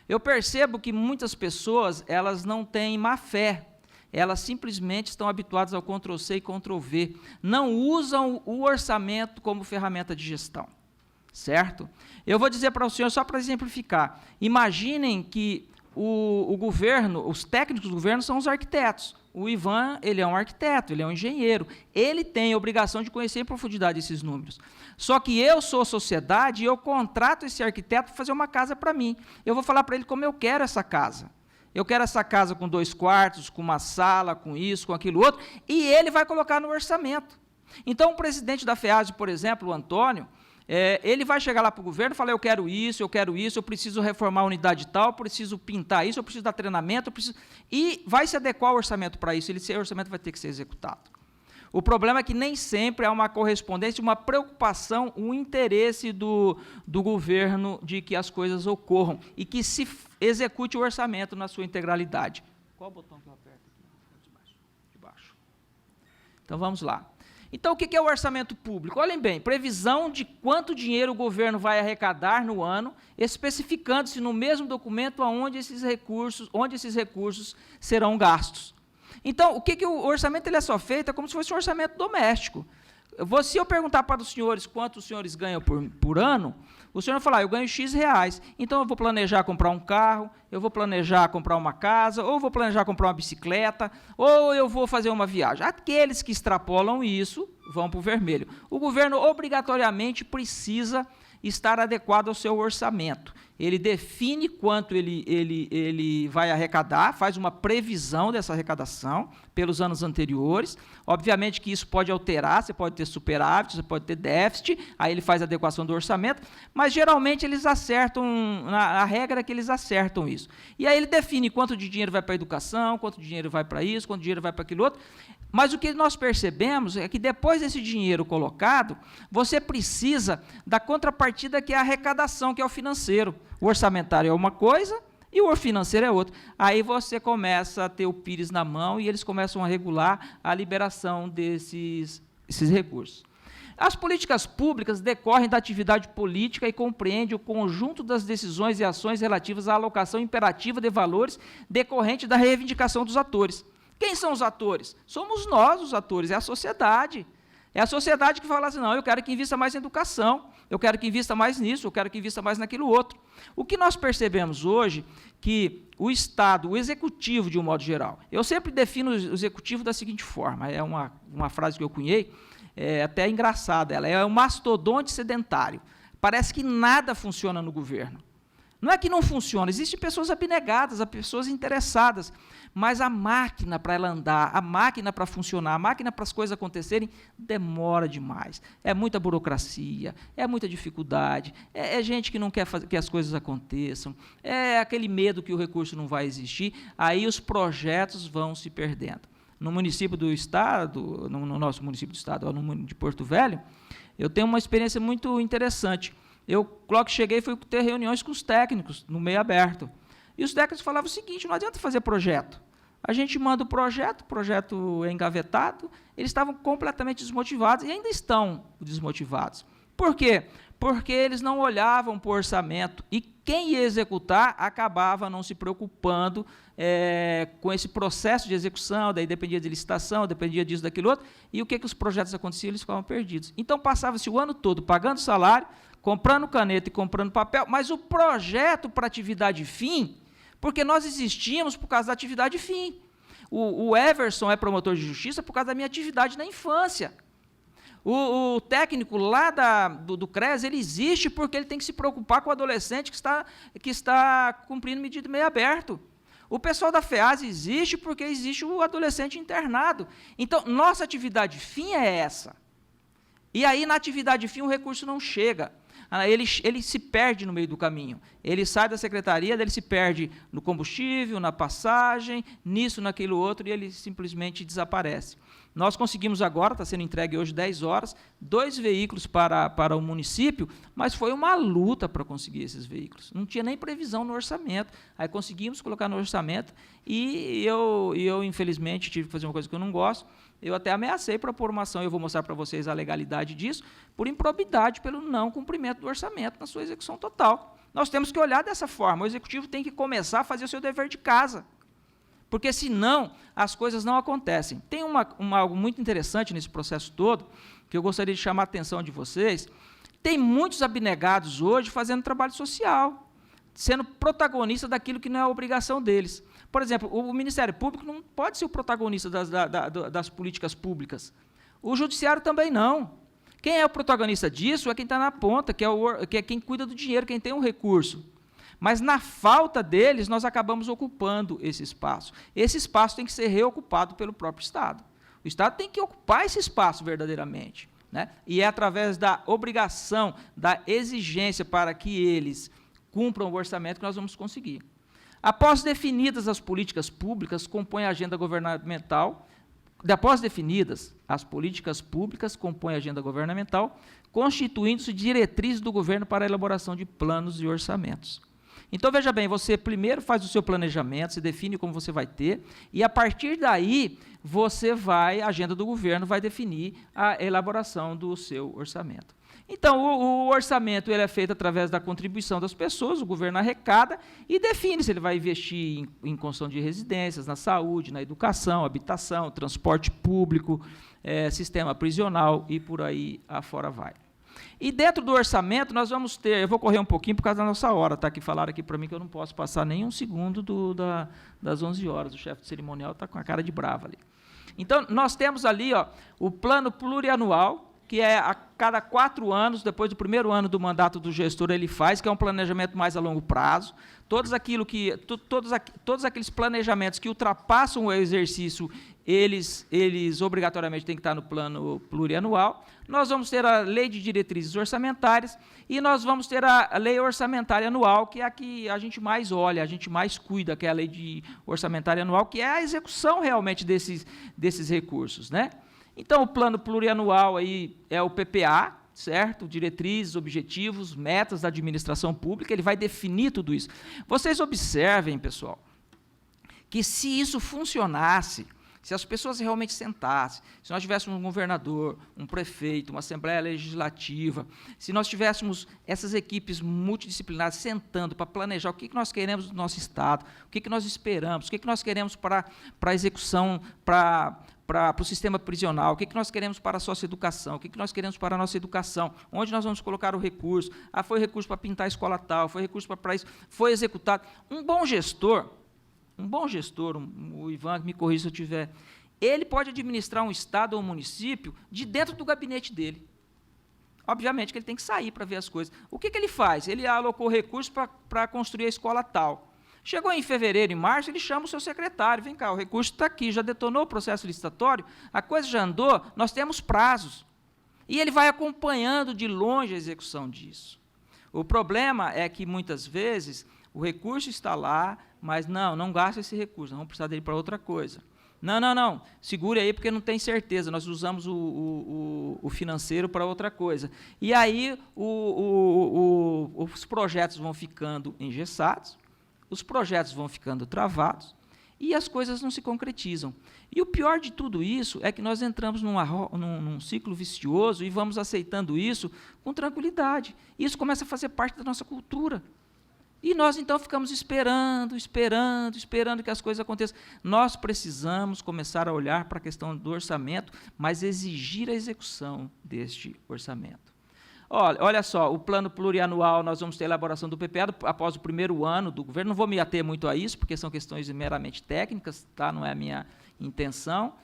Eu percebo que muitas pessoas, elas não têm má fé, elas simplesmente estão habituadas ao Ctrl+C e Ctrl+V, não usam o orçamento como ferramenta de gestão, certo? Eu vou dizer para o senhor, só para exemplificar, imaginem que o governo, os técnicos do governo são os arquitetos. O Ivan, ele é um arquiteto, ele é um engenheiro. Ele tem a obrigação de conhecer em profundidade esses números. Só que eu sou sociedade e eu contrato esse arquiteto para fazer uma casa para mim. Eu vou falar para ele como eu quero essa casa. Eu quero essa casa com 2 quartos, com uma sala, com isso, com aquilo outro, e ele vai colocar no orçamento. Então, o presidente da FEASE, por exemplo, o Antônio, ele vai chegar lá para o governo e falar, eu quero isso, eu preciso reformar a unidade tal, eu preciso pintar isso, eu preciso dar treinamento, e vai se adequar o orçamento para isso, esse orçamento vai ter que ser executado. O problema é que nem sempre há uma correspondência, uma preocupação, um interesse do governo de que as coisas ocorram e que se execute o orçamento na sua integralidade. Qual o botão que eu aperto aqui? De baixo. Então, vamos lá. Então, o que é o orçamento público? Olhem bem, previsão de quanto dinheiro o governo vai arrecadar no ano, especificando-se no mesmo documento onde esses recursos serão gastos. Então, o orçamento ele é só feito como se fosse um orçamento doméstico. Se eu perguntar para os senhores quanto os senhores ganham por ano, o senhor vai falar, eu ganho X reais. Então, eu vou planejar comprar um carro, eu vou planejar comprar uma casa, ou vou planejar comprar uma bicicleta, ou eu vou fazer uma viagem. Aqueles que extrapolam isso vão para o vermelho. O governo, obrigatoriamente, precisa estar adequado ao seu orçamento. Ele define quanto ele vai arrecadar, faz uma previsão dessa arrecadação pelos anos anteriores. Obviamente que isso pode alterar, você pode ter superávit, você pode ter déficit, aí ele faz a adequação do orçamento, mas geralmente eles acertam, a regra é que eles acertam isso. E aí ele define quanto de dinheiro vai para a educação, quanto de dinheiro vai para isso, quanto de dinheiro vai para aquilo outro. Mas o que nós percebemos é que depois desse dinheiro colocado, você precisa da contrapartida que é a arrecadação, que é o financeiro. O orçamentário é uma coisa e o financeiro é outra. Aí você começa a ter o pires na mão e eles começam a regular a liberação esses recursos. As políticas públicas decorrem da atividade política e compreendem o conjunto das decisões e ações relativas à alocação imperativa de valores decorrente da reivindicação dos atores. Quem são os atores? Somos nós os atores, é a sociedade. É a sociedade que fala assim, não, eu quero que invista mais em educação, eu quero que invista mais nisso, eu quero que invista mais naquilo outro. O que nós percebemos hoje, que o Estado, o executivo de um modo geral, eu sempre defino o executivo da seguinte forma, é uma frase que eu cunhei, é até engraçada, ela é um mastodonte sedentário. Parece que nada funciona no governo. Não é que não funciona, existem pessoas abnegadas, pessoas interessadas, mas a máquina para ela andar, a máquina para funcionar, a máquina para as coisas acontecerem, demora demais. É muita burocracia, é muita dificuldade, é gente que não quer que as coisas aconteçam, é aquele medo que o recurso não vai existir, aí os projetos vão se perdendo. No município do Estado, no nosso município do Estado, de Porto Velho, eu tenho uma experiência muito interessante. Eu, logo que cheguei, fui ter reuniões com os técnicos, no meio aberto. E os técnicos falavam o seguinte, não adianta fazer projeto. A gente manda o projeto é engavetado, eles estavam completamente desmotivados e ainda estão desmotivados. Por quê? Porque eles não olhavam para o orçamento e quem ia executar acabava não se preocupando com esse processo de execução, daí dependia de licitação, dependia disso, daquilo outro, e o que os projetos aconteciam, eles ficavam perdidos. Então, passava-se o ano todo pagando salário, comprando caneta e comprando papel, mas o projeto para atividade fim, porque nós existíamos por causa da atividade fim. O Everson é promotor de justiça por causa da minha atividade na infância. O técnico lá do CRES, ele existe porque ele tem que se preocupar com o adolescente que está cumprindo medida de meio aberto. O pessoal da FEASE existe porque existe o adolescente internado. Então, nossa atividade fim é essa. E aí, na atividade fim, o recurso não chega. Ele se perde no meio do caminho. Ele sai da secretaria, ele se perde no combustível, na passagem, nisso, naquilo outro, e ele simplesmente desaparece. Nós conseguimos agora, está sendo entregue hoje 10 horas, 2 veículos para o município, mas foi uma luta para conseguir esses veículos. Não tinha nem previsão no orçamento. Aí conseguimos colocar no orçamento e eu infelizmente, tive que fazer uma coisa que eu não gosto. Eu até ameacei para pôr uma ação, eu vou mostrar para vocês a legalidade disso, por improbidade, pelo não cumprimento do orçamento na sua execução total. Nós temos que olhar dessa forma, o executivo tem que começar a fazer o seu dever de casa, porque senão as coisas não acontecem. Tem algo muito interessante nesse processo todo, que eu gostaria de chamar a atenção de vocês. Tem muitos abnegados hoje fazendo trabalho social. sendo protagonista daquilo que não é a obrigação deles. Por exemplo, o Ministério Público não pode ser o protagonista das políticas públicas. O Judiciário também não. Quem é o protagonista disso é quem está na ponta, que é quem cuida do dinheiro, quem tem um recurso. Mas, na falta deles, nós acabamos ocupando esse espaço. Esse espaço tem que ser reocupado pelo próprio Estado. O Estado tem que ocupar esse espaço verdadeiramente, né? E é através da obrigação, da exigência para que eles cumpram o orçamento que nós vamos conseguir. Após definidas as políticas públicas, compõe a agenda governamental. Após definidas, as políticas públicas compõem a agenda governamental, constituindo-se diretrizes do governo para a elaboração de planos e orçamentos. Então, veja bem, você primeiro faz o seu planejamento, se define como você vai ter, e, a partir daí, a agenda do governo vai definir a elaboração do seu orçamento. Então, o orçamento ele é feito através da contribuição das pessoas, o governo arrecada e define se ele vai investir em construção de residências, na saúde, na educação, habitação, transporte público, sistema prisional e por aí afora vai. E dentro do orçamento nós vamos ter, eu vou correr um pouquinho por causa da nossa hora, tá? Que falaram aqui para mim que eu não posso passar nem um segundo das 11 horas, o chefe de cerimonial está com a cara de brava ali. Então, nós temos ali o plano plurianual, que é a cada 4 anos, depois do primeiro ano do mandato do gestor, ele faz, que é um planejamento mais a longo prazo. Todos aqueles planejamentos que ultrapassam o exercício, eles obrigatoriamente têm que estar no plano plurianual. Nós vamos ter a lei de diretrizes orçamentárias e nós vamos ter a lei orçamentária anual, que é a que a gente mais olha, a gente mais cuida, que é a lei orçamentária anual, que é a execução realmente desses recursos, né? Então, o plano plurianual aí é o PPA, certo? Diretrizes, objetivos, metas da administração pública, ele vai definir tudo isso. Vocês observem, pessoal, que se isso funcionasse, se as pessoas realmente sentassem, se nós tivéssemos um governador, um prefeito, uma Assembleia Legislativa, se nós tivéssemos essas equipes multidisciplinares sentando para planejar o que nós queremos do nosso Estado, o que nós esperamos, o que nós queremos para a execução, para o sistema prisional, o que nós queremos para a socioeducação, o que nós queremos para a nossa educação, onde nós vamos colocar o recurso, foi recurso para pintar a escola tal, foi recurso para isso, foi executado. Um bom gestor, o Ivan, me corrija se eu tiver, ele pode administrar um Estado ou um município de dentro do gabinete dele. Obviamente que ele tem que sair para ver as coisas. O que ele faz? Ele alocou recursos para construir a escola tal. Chegou em fevereiro e março, ele chama o seu secretário, vem cá, o recurso está aqui, já detonou o processo licitatório, a coisa já andou, nós temos prazos. E ele vai acompanhando de longe a execução disso. O problema é que, muitas vezes, o recurso está lá, mas não gasta esse recurso, vamos precisar dele para outra coisa. Não, segure aí porque não tem certeza, nós usamos o financeiro para outra coisa. E aí os projetos vão ficando engessados, os projetos vão ficando travados e as coisas não se concretizam. E o pior de tudo isso é que nós entramos num ciclo vicioso e vamos aceitando isso com tranquilidade. Isso começa a fazer parte da nossa cultura. E nós, então, ficamos esperando que as coisas aconteçam. Nós precisamos começar a olhar para a questão do orçamento, mas exigir a execução deste orçamento. Olha só, o plano plurianual, nós vamos ter a elaboração do PPA após o primeiro ano do governo. Não vou me ater muito a isso, porque são questões meramente técnicas, tá? Não é a minha intenção.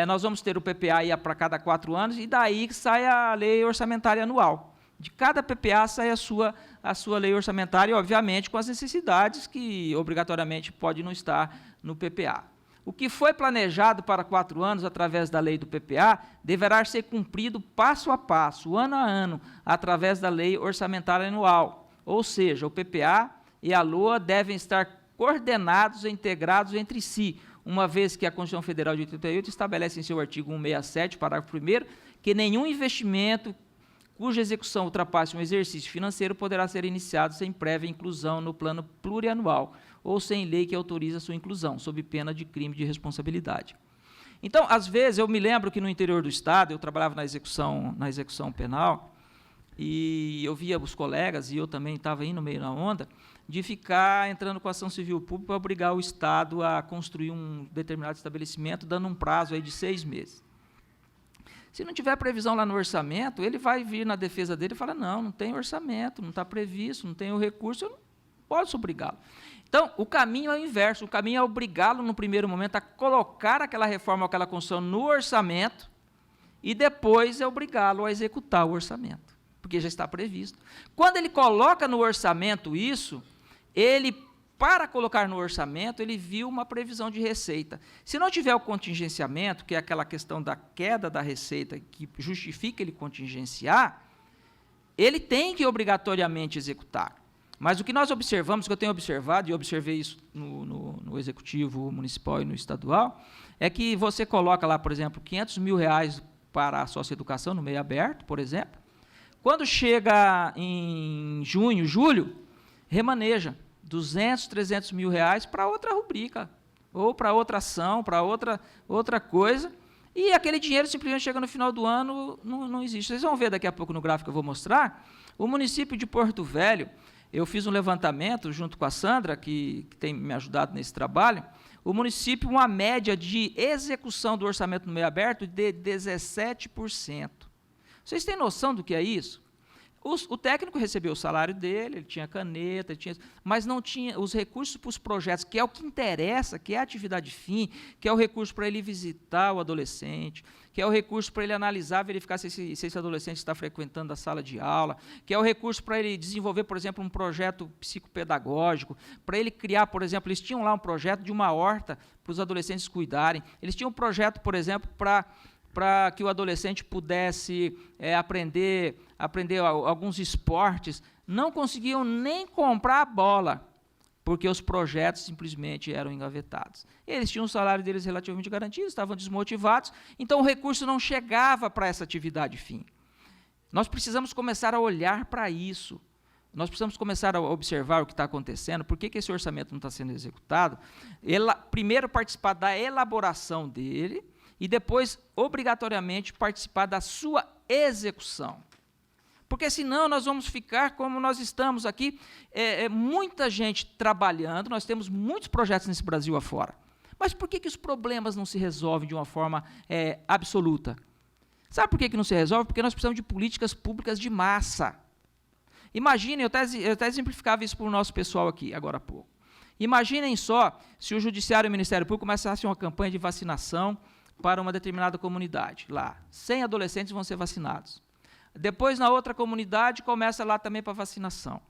Nós vamos ter o PPA para cada 4 anos, e daí sai a lei orçamentária anual. De cada PPA sai a sua lei orçamentária, obviamente, com as necessidades que, obrigatoriamente, pode não estar no PPA. O que foi planejado para 4 anos, através da lei do PPA, deverá ser cumprido passo a passo, ano a ano, através da lei orçamentária anual. Ou seja, o PPA e a LOA devem estar coordenados e integrados entre si, uma vez que a Constituição Federal de 88 estabelece em seu artigo 167, parágrafo 1º, que nenhum investimento cuja execução ultrapasse um exercício financeiro poderá ser iniciado sem prévia inclusão no plano plurianual ou sem lei que autorize a sua inclusão, sob pena de crime de responsabilidade. Então, às vezes, eu me lembro que no interior do Estado, eu trabalhava na execução penal, e eu via os colegas, e eu também estava aí no meio da onda, de ficar entrando com ação civil pública para obrigar o Estado a construir um determinado estabelecimento, dando um prazo aí de 6 meses. Se não tiver previsão lá no orçamento, ele vai vir na defesa dele e falar, não tem orçamento, não está previsto, não tem o recurso, eu não posso obrigá-lo. Então, o caminho é o inverso, o caminho é obrigá-lo, no primeiro momento, a colocar aquela reforma, aquela construção no orçamento, e depois é obrigá-lo a executar o orçamento, porque já está previsto. Quando ele coloca no orçamento isso, para colocar no orçamento, ele viu uma previsão de receita. Se não tiver o contingenciamento, que é aquela questão da queda da receita, que justifica ele contingenciar, ele tem que obrigatoriamente executar. Mas o que nós observamos, que eu tenho observado, e observei isso no Executivo Municipal e no Estadual, é que você coloca lá, por exemplo, R$500 mil para a socioeducação no meio aberto, por exemplo. Quando chega em junho, julho, remaneja R$200, R$300 mil para outra rubrica, ou para outra ação, para outra coisa, e aquele dinheiro simplesmente chega no final do ano, não existe. Vocês vão ver daqui a pouco no gráfico que eu vou mostrar, o município de Porto Velho, eu fiz um levantamento junto com a Sandra, que tem me ajudado nesse trabalho, o município, uma média de execução do orçamento no meio aberto de 17%. Vocês têm noção do que é isso? O técnico recebeu o salário dele, ele tinha caneta, mas não tinha os recursos para os projetos, que é o que interessa, que é a atividade fim, que é o recurso para ele visitar o adolescente, que é o recurso para ele analisar, verificar se esse adolescente está frequentando a sala de aula, que é o recurso para ele desenvolver, por exemplo, um projeto psicopedagógico, para ele criar, por exemplo, eles tinham lá um projeto de uma horta para os adolescentes cuidarem, eles tinham um projeto, por exemplo, para que o adolescente pudesse aprender alguns esportes, não conseguiam nem comprar a bola, porque os projetos simplesmente eram engavetados. Eles tinham o salário deles relativamente garantido, estavam desmotivados, então o recurso não chegava para essa atividade fim. Nós precisamos começar a olhar para isso. Nós precisamos começar a observar o que está acontecendo, por que esse orçamento não está sendo executado. Primeiro, participar da elaboração dele, e depois, obrigatoriamente, participar da sua execução. Porque, senão, nós vamos ficar como nós estamos aqui, muita gente trabalhando, nós temos muitos projetos nesse Brasil afora. Mas por que os problemas não se resolvem de uma forma absoluta? Sabe por que não se resolve? Porque nós precisamos de políticas públicas de massa. Imaginem, eu até exemplificava isso para o nosso pessoal aqui, agora há pouco. Imaginem só se o Judiciário e o Ministério Público começassem uma campanha de vacinação para uma determinada comunidade. Lá, 100 adolescentes vão ser vacinados. Depois, na outra comunidade, começa lá também para vacinação.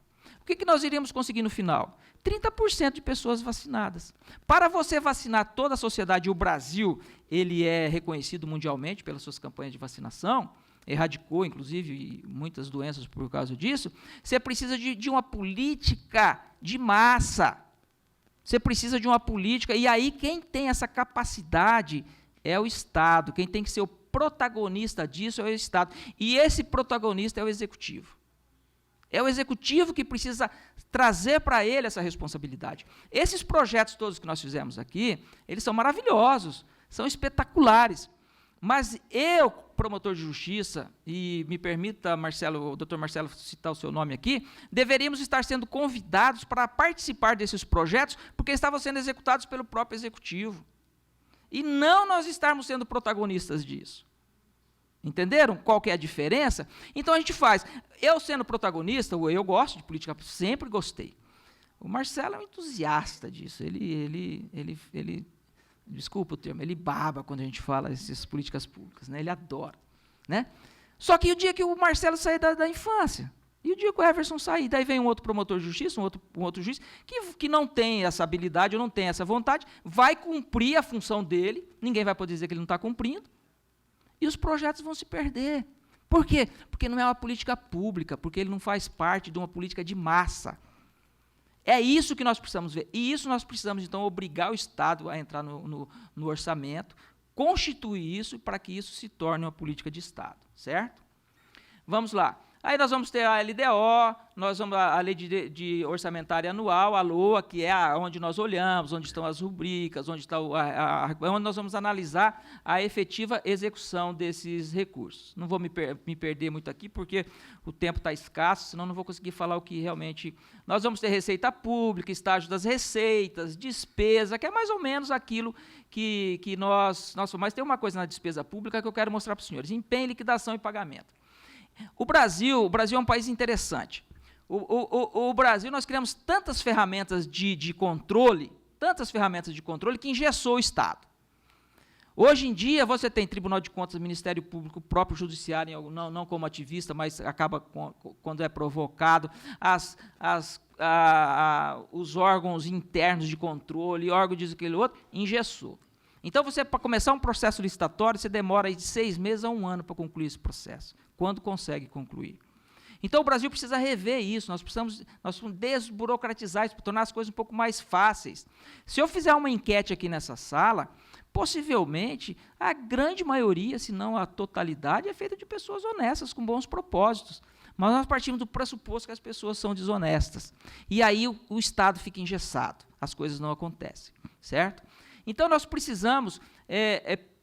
O que nós iríamos conseguir no final? 30% de pessoas vacinadas. Para você vacinar toda a sociedade, o Brasil, ele é reconhecido mundialmente pelas suas campanhas de vacinação, erradicou, inclusive, muitas doenças por causa disso, você precisa de uma política de massa. Você precisa de uma política, e aí quem tem essa capacidade é o Estado, quem tem que ser o protagonista disso é o Estado, e esse protagonista é o Executivo. É o Executivo que precisa trazer para ele essa responsabilidade. Esses projetos todos que nós fizemos aqui, eles são maravilhosos, são espetaculares, mas eu, promotor de justiça, e me permita, Marcelo, o doutor Marcelo, citar o seu nome aqui, deveríamos estar sendo convidados para participar desses projetos, porque estavam sendo executados pelo próprio Executivo. E não nós estarmos sendo protagonistas disso. Entenderam qual que é a diferença? Então a gente faz. Eu sendo protagonista, eu gosto de política, sempre gostei. O Marcelo é um entusiasta disso. Ele desculpa o termo, ele baba quando a gente fala essas políticas públicas, né? Ele adora. Né? Só que o dia que o Marcelo sair da infância, e o dia que o Everson sair, daí vem um outro promotor de justiça, um outro juiz, que não tem essa habilidade ou não tem essa vontade, vai cumprir a função dele, ninguém vai poder dizer que ele não está cumprindo, e os projetos vão se perder. Por quê? Porque não é uma política pública, porque ele não faz parte de uma política de massa. É isso que nós precisamos ver. E isso nós precisamos, então, obrigar o Estado a entrar no orçamento, constituir isso para que isso se torne uma política de Estado. Certo? Vamos lá. Aí nós vamos ter a LDO, nós vamos a Lei de Orçamentária Anual, a LOA, que é onde nós olhamos, onde estão as rubricas, onde está onde nós vamos analisar a efetiva execução desses recursos. Não vou me perder muito aqui, porque o tempo está escasso, senão não vou conseguir falar o que realmente... Nós vamos ter receita pública, estágio das receitas, despesa, que é mais ou menos aquilo que nós... Mas tem uma coisa na despesa pública que eu quero mostrar para os senhores: empenho, liquidação e pagamento. O Brasil é um país interessante. O Brasil, nós criamos tantas ferramentas de controle, que engessou o Estado. Hoje em dia, você tem Tribunal de Contas, Ministério Público, próprio Judiciário, não como ativista, mas acaba quando é provocado, os órgãos internos de controle, órgão diz aquele outro, engessou. Então, você, para começar um processo licitatório, você demora aí de 6 meses a 1 ano para concluir esse processo, quando consegue concluir. Então, o Brasil precisa rever isso, nós precisamos desburocratizar isso, para tornar as coisas um pouco mais fáceis. Se eu fizer uma enquete aqui nessa sala, possivelmente, a grande maioria, se não a totalidade, é feita de pessoas honestas, com bons propósitos. Mas nós partimos do pressuposto que as pessoas são desonestas. E aí o Estado fica engessado, as coisas não acontecem, certo? Então, nós precisamos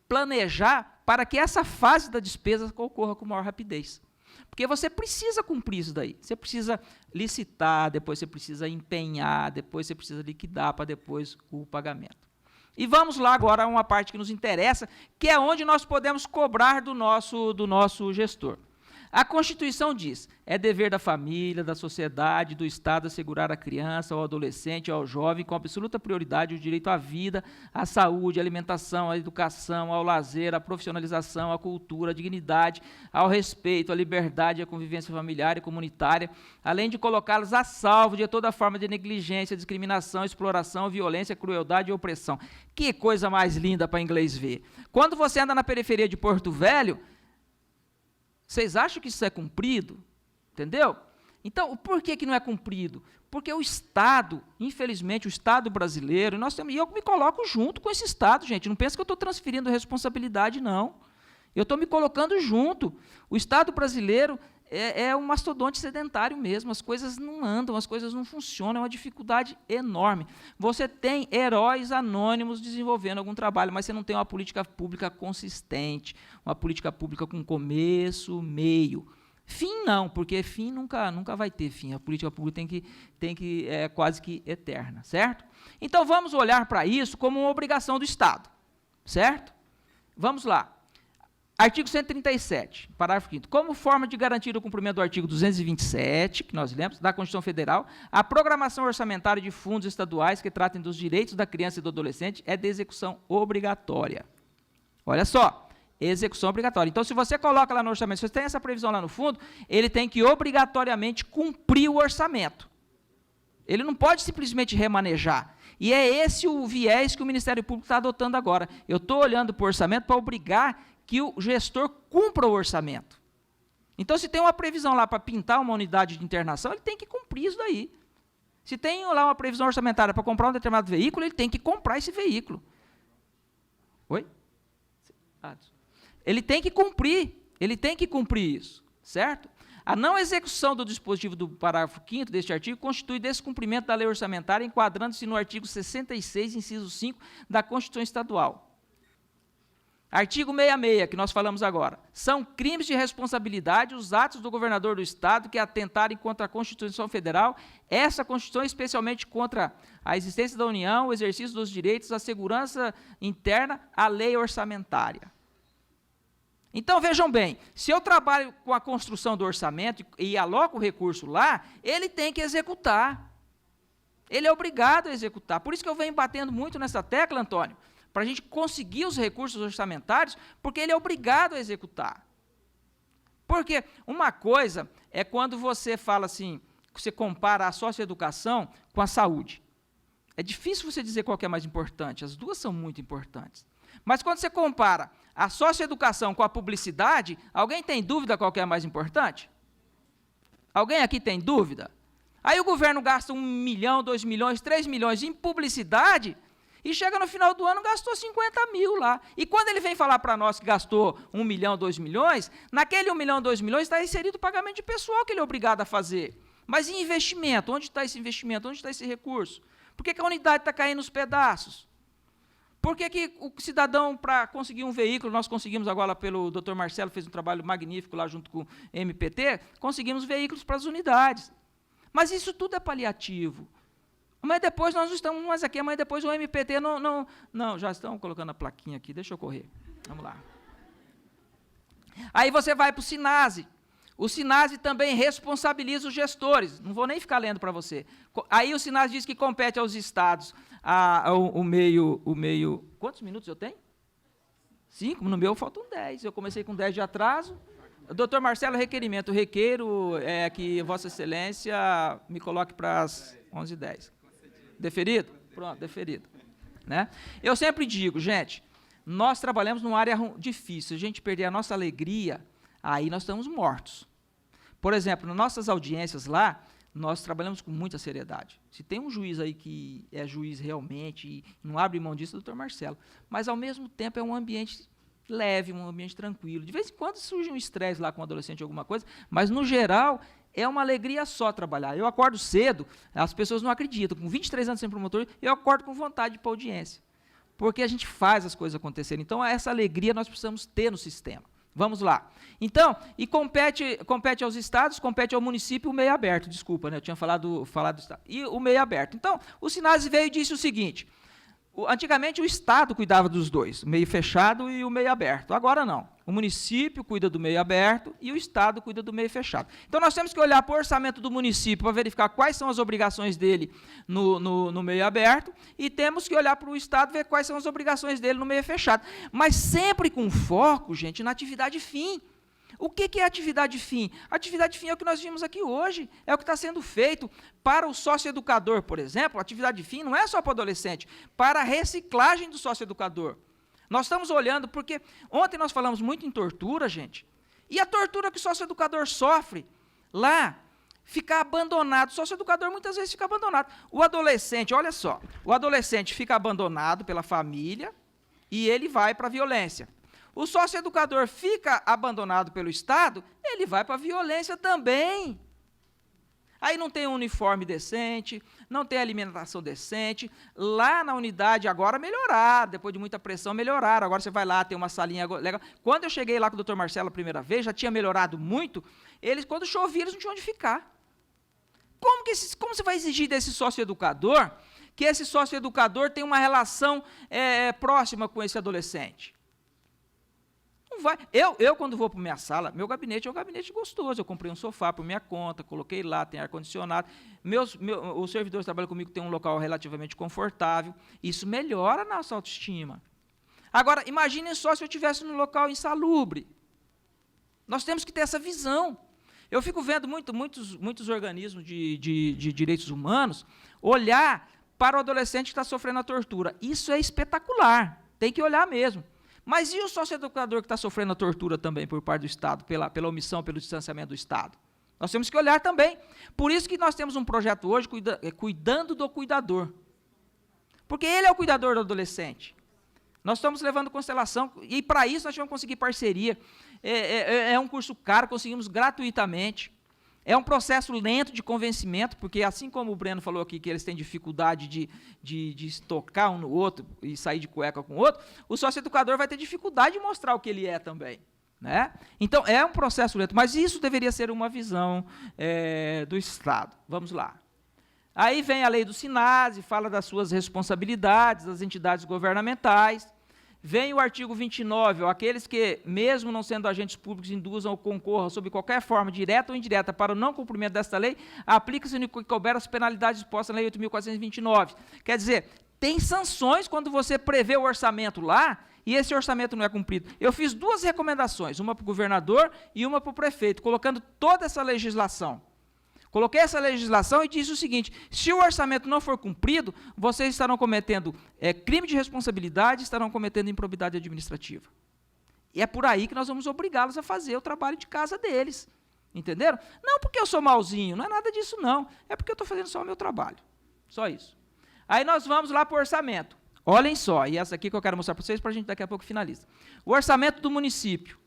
planejar para que essa fase da despesa ocorra com maior rapidez. Porque você precisa cumprir isso daí. Você precisa licitar, depois você precisa empenhar, depois você precisa liquidar para depois o pagamento. E vamos lá agora a uma parte que nos interessa, que é onde nós podemos cobrar do nosso gestor. A Constituição diz, é dever da família, da sociedade, do Estado assegurar à criança, ao adolescente, ao jovem, com absoluta prioridade, o direito à vida, à saúde, à alimentação, à educação, ao lazer, à profissionalização, à cultura, à dignidade, ao respeito, à liberdade, à convivência familiar e comunitária, além de colocá-los a salvo de toda forma de negligência, discriminação, exploração, violência, crueldade e opressão. Que coisa mais linda para inglês ver. Quando você anda na periferia de Porto Velho, vocês acham que isso é cumprido? Entendeu? Então, por que não é cumprido? Porque o Estado, infelizmente, o Estado brasileiro, e eu me coloco junto com esse Estado, gente, não pensa que eu estou transferindo responsabilidade, não. Eu estou me colocando junto. O Estado brasileiro é um mastodonte sedentário mesmo, as coisas não andam, as coisas não funcionam, é uma dificuldade enorme. Você tem heróis anônimos desenvolvendo algum trabalho, mas você não tem uma política pública consistente, uma política pública com começo, meio. Fim não, porque fim nunca vai ter fim, a política pública tem que quase que eterna, certo? Então, vamos olhar para isso como uma obrigação do Estado, certo? Vamos lá. Artigo 137, parágrafo 5º. Como forma de garantir o cumprimento do artigo 227, que nós lemos, da Constituição Federal, a programação orçamentária de fundos estaduais que tratem dos direitos da criança e do adolescente é de execução obrigatória. Olha só, execução obrigatória. Então, se você coloca lá no orçamento, se você tem essa previsão lá no fundo, ele tem que obrigatoriamente cumprir o orçamento. Ele não pode simplesmente remanejar. E é esse o viés que o Ministério Público está adotando agora. Eu estou olhando para o orçamento para obrigar que o gestor cumpra o orçamento. Então, se tem uma previsão lá para pintar uma unidade de internação, ele tem que cumprir isso daí. Se tem lá uma previsão orçamentária para comprar um determinado veículo, ele tem que comprar esse veículo. Oi? Ele tem que cumprir isso, certo? A não execução do dispositivo do parágrafo 5º deste artigo constitui descumprimento da lei orçamentária, enquadrando-se no artigo 66, inciso 5, da Constituição Estadual. Artigo 66, que nós falamos agora. São crimes de responsabilidade os atos do governador do Estado que atentarem contra a Constituição Federal, essa Constituição, especialmente contra a existência da União, o exercício dos direitos, a segurança interna, a lei orçamentária. Então, vejam bem, se eu trabalho com a construção do orçamento e aloco o recurso lá, ele tem que executar. Ele é obrigado a executar. Por isso que eu venho batendo muito nessa tecla, Antônio, para a gente conseguir os recursos orçamentários, porque ele é obrigado a executar. Porque uma coisa é quando você fala assim, você compara a socioeducação com a saúde. É difícil você dizer qual que é mais importante, as duas são muito importantes. Mas quando você compara a socioeducação com a publicidade, alguém tem dúvida qual que é a mais importante? Alguém aqui tem dúvida? Aí o governo gasta 1 milhão, 2 milhões, 3 milhões em publicidade, e chega no final do ano, gastou 50 mil lá. E quando ele vem falar para nós que gastou 1 milhão, 2 milhões, naquele 1 milhão, 2 milhões está inserido o pagamento de pessoal que ele é obrigado a fazer. Mas em investimento? Onde está esse investimento? Onde está esse recurso? Por que a unidade está caindo nos pedaços? Por que o cidadão, para conseguir um veículo, nós conseguimos agora pelo Dr. Marcelo, fez um trabalho magnífico lá junto com o MPT, conseguimos veículos para as unidades. Mas isso tudo é paliativo. Mas depois nós estamos mais aqui, mas depois o MPT não, já estão colocando a plaquinha aqui, deixa eu correr. Vamos lá. Aí você vai para o SINASE. O SINASE também responsabiliza os gestores. Não vou nem ficar lendo para você. Aí o SINASE diz que compete aos estados o meio... Quantos minutos eu tenho? 5? No meu faltam 10. Eu comecei com 10 de atraso. Doutor Marcelo, requerimento. Requeiro que Vossa Excelência me coloque para as 11h10. Deferido? Pronto, deferido. Né? Eu sempre digo, gente, nós trabalhamos numa área difícil. Se a gente perder a nossa alegria, aí nós estamos mortos. Por exemplo, nas nossas audiências lá, nós trabalhamos com muita seriedade. Se tem um juiz aí que é juiz realmente e não abre mão disso, é o doutor Marcelo. Mas, ao mesmo tempo, é um ambiente leve, um ambiente tranquilo. De vez em quando surge um estresse lá com um adolescente, alguma coisa, mas, no geral, é uma alegria só trabalhar. Eu acordo cedo, as pessoas não acreditam. Com 23 anos sem promotor, eu acordo com vontade de ir para audiência. Porque a gente faz as coisas acontecerem. Então, essa alegria nós precisamos ter no sistema. Vamos lá. Então, e compete aos estados, compete ao município o meio aberto. Desculpa, né? Eu tinha falado do estado. E o meio aberto. Então, o SINASE veio e disse o seguinte, antigamente o estado cuidava dos dois, o meio fechado e o meio aberto. Agora não. O município cuida do meio aberto e o estado cuida do meio fechado. Então, nós temos que olhar para o orçamento do município para verificar quais são as obrigações dele no meio aberto e temos que olhar para o estado e ver quais são as obrigações dele no meio fechado. Mas sempre com foco, gente, na atividade fim. O que é atividade fim? Atividade fim é o que nós vimos aqui hoje, é o que está sendo feito para o sócio-educador, por exemplo. Atividade fim não é só para o adolescente, para a reciclagem do sócio-educador. Nós estamos olhando, porque ontem nós falamos muito em tortura, gente, e a tortura que o sócio-educador sofre lá, ficar abandonado. O sócio-educador muitas vezes fica abandonado. O adolescente, olha só, o adolescente fica abandonado pela família e ele vai para a violência. O sócio-educador fica abandonado pelo Estado, ele vai para a violência também. Aí não tem um uniforme decente, não tem alimentação decente. Lá na unidade, agora melhoraram, depois de muita pressão, melhoraram. Agora você vai lá, tem uma salinha legal. Quando eu cheguei lá com o doutor Marcelo a primeira vez, já tinha melhorado muito. Eles, quando chovia, eles não tinham onde ficar. Como você vai exigir desse sócio-educador que esse sócio-educador tenha uma relação próxima com esse adolescente? Não vai. Eu, quando vou para minha sala, meu gabinete é um gabinete gostoso. Eu comprei um sofá por minha conta, coloquei lá, tem ar-condicionado. Os servidores que trabalham comigo têm um local relativamente confortável. Isso melhora a nossa autoestima. Agora, imaginem só se eu estivesse num local insalubre. Nós temos que ter essa visão. Eu fico vendo muitos organismos de direitos humanos olhar para o adolescente que está sofrendo a tortura. Isso é espetacular, tem que olhar mesmo. Mas e o sócio-educador que está sofrendo a tortura também por parte do Estado, pela omissão, pelo distanciamento do Estado? Nós temos que olhar também. Por isso que nós temos um projeto hoje, Cuidando do Cuidador. Porque ele é o cuidador do adolescente. Nós estamos levando constelação, e para isso nós vamos conseguir parceria. É um curso caro, conseguimos gratuitamente. É um processo lento de convencimento, porque assim como o Breno falou aqui, que eles têm dificuldade de estocar um no outro e sair de cueca com o outro, o sócio-educador vai ter dificuldade de mostrar o que ele é também. Né? Então, é um processo lento, mas isso deveria ser uma visão do Estado. Vamos lá. Aí vem a lei do SINASE, fala das suas responsabilidades, das entidades governamentais. Vem o artigo 29, aqueles que, mesmo não sendo agentes públicos, induzam ou concorram sob qualquer forma, direta ou indireta, para o não cumprimento desta lei, aplica-se no que couber as penalidades dispostas na lei 8.429. Quer dizer, tem sanções quando você prevê o orçamento lá, e esse orçamento não é cumprido. Eu fiz 2 recomendações, uma para o governador e uma para o prefeito, colocando toda essa legislação. Coloquei essa legislação e disse o seguinte, se o orçamento não for cumprido, vocês estarão cometendo crime de responsabilidade, estarão cometendo improbidade administrativa. E é por aí que nós vamos obrigá-los a fazer o trabalho de casa deles. Entenderam? Não porque eu sou malzinho, não é nada disso não, é porque eu estou fazendo só o meu trabalho. Só isso. Aí nós vamos lá para o orçamento. Olhem só, e essa aqui que eu quero mostrar para vocês, para a gente daqui a pouco finalizar. O orçamento do município.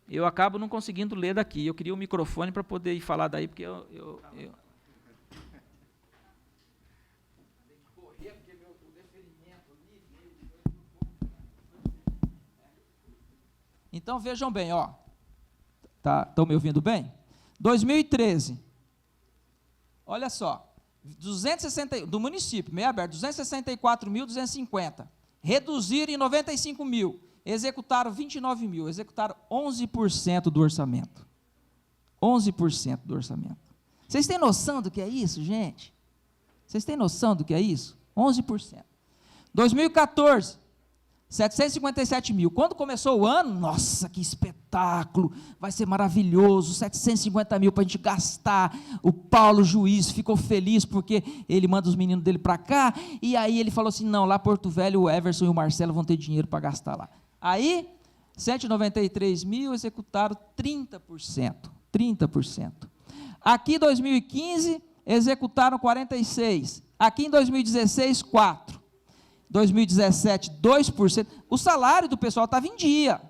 Eu acabo não conseguindo ler daqui. Eu queria um microfone para poder ir falar daí, porque eu... Então, vejam bem, ó. Estão me ouvindo bem? 2013. Olha só. 260, do município, meio aberto, 264.250. Reduziram em 95 mil. Executaram 29 mil, executaram 11% do orçamento. 11% do orçamento. Vocês têm noção do que é isso, gente? Vocês têm noção do que é isso? 11%. 2014, 757 mil. Quando começou o ano, nossa, que espetáculo, vai ser maravilhoso, 750 mil para a gente gastar. O Paulo Juiz ficou feliz porque ele manda os meninos dele para cá, e aí ele falou assim, não, lá Porto Velho, o Everson e o Marcelo vão ter dinheiro para gastar lá. Aí, 193 mil, executaram 30%. 30%. Aqui, 2015, executaram 46%. Aqui, em 2016, 4%. 2017, 2%. O salário do pessoal estava em dia.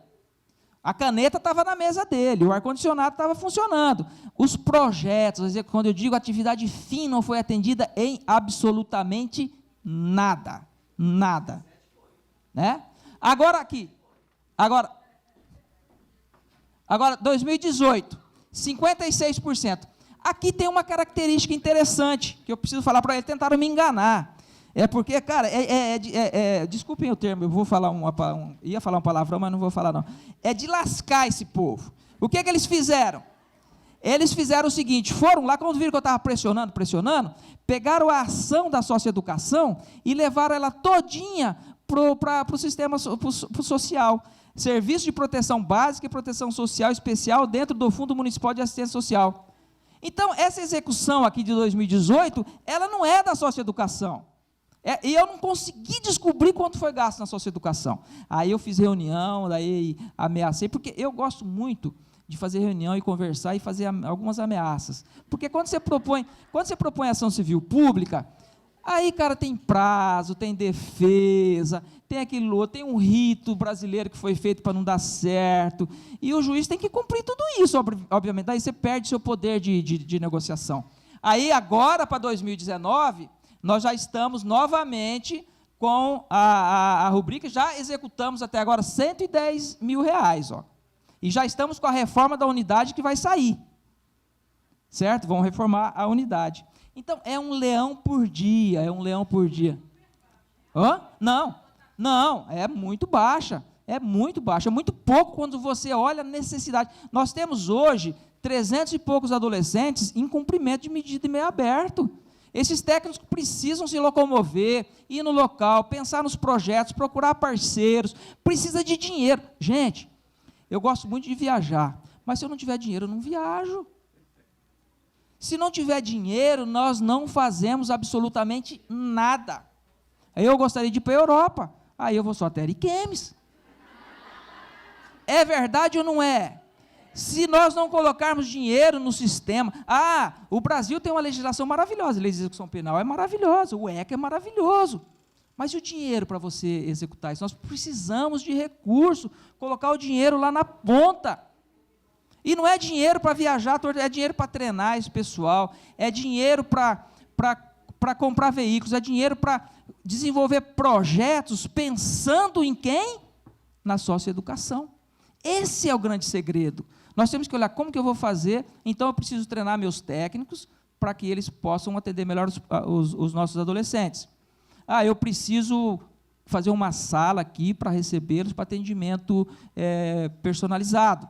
A caneta estava na mesa dele, o ar-condicionado estava funcionando. Os projetos, quando eu digo atividade fim, não foi atendida em absolutamente nada. Nada. Né? Agora aqui. Agora 2018, 56%. Aqui tem uma característica interessante, que eu preciso falar para ele, tentaram me enganar. É porque, cara, desculpem o termo, eu vou falar ia falar um palavrão, mas não vou falar não. É de lascar esse povo. O que eles fizeram? Eles fizeram o seguinte, foram lá, quando viram que eu estava pressionando, pegaram a ação da socioeducação e levaram ela todinha para o sistema social. Serviço de proteção básica e proteção social especial dentro do Fundo Municipal de Assistência Social. Então, essa execução aqui de 2018, ela não é da socioeducação. E eu não consegui descobrir quanto foi gasto na socioeducação. Aí eu fiz reunião, daí ameacei, porque eu gosto muito de fazer reunião e conversar e fazer algumas ameaças. Porque quando você propõe ação civil pública, aí, cara, tem prazo, tem defesa, tem aquilo outro, tem um rito brasileiro que foi feito para não dar certo, e o juiz tem que cumprir tudo isso, obviamente, daí você perde seu poder de negociação. Aí, agora, para 2019, nós já estamos novamente com a rubrica, já executamos até agora 110 mil reais, ó, e já estamos com a reforma da unidade que vai sair, certo? Vamos reformar a unidade. Então, é um leão por dia, Hã? Não, é muito baixa, é muito pouco quando você olha a necessidade. Nós temos hoje 300 e poucos adolescentes em cumprimento de medida em meio aberto. Esses técnicos precisam se locomover, ir no local, pensar nos projetos, procurar parceiros, precisa de dinheiro. Gente, eu gosto muito de viajar, mas se eu não tiver dinheiro, eu não viajo. Se não tiver dinheiro, nós não fazemos absolutamente nada. Aí eu gostaria de ir para a Europa, aí eu vou só até Ariquemes. É verdade ou não é? Se nós não colocarmos dinheiro no sistema... o Brasil tem uma legislação maravilhosa, a lei de execução penal é maravilhosa, o ECA é maravilhoso. Mas e o dinheiro para você executar isso? Nós precisamos de recurso, colocar o dinheiro lá na ponta. E não é dinheiro para viajar, é dinheiro para treinar esse pessoal, é dinheiro para comprar veículos, é dinheiro para desenvolver projetos pensando em quem? Na socioeducação. Esse é o grande segredo. Nós temos que olhar como que eu vou fazer, então eu preciso treinar meus técnicos para que eles possam atender melhor os nossos adolescentes. Eu preciso fazer uma sala aqui para recebê-los para atendimento personalizado.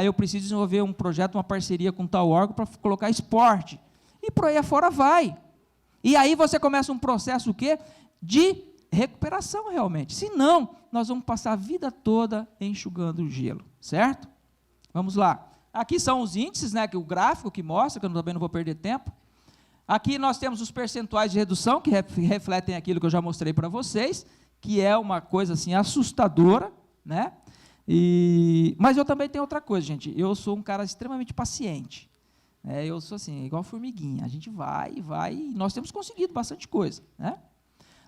Eu preciso desenvolver um projeto, uma parceria com tal órgão para colocar esporte. E por aí afora vai. E aí você começa um processo o quê? De recuperação realmente. Senão, nós vamos passar a vida toda enxugando o gelo, certo? Vamos lá. Aqui são os índices, né, que o gráfico que mostra, que eu também não vou perder tempo. Aqui nós temos os percentuais de redução, que refletem aquilo que eu já mostrei para vocês, que é uma coisa assim assustadora, né? Mas eu também tenho outra coisa, gente. Eu sou um cara extremamente paciente. Eu sou assim, igual formiguinha. A gente vai, e nós temos conseguido bastante coisa, né?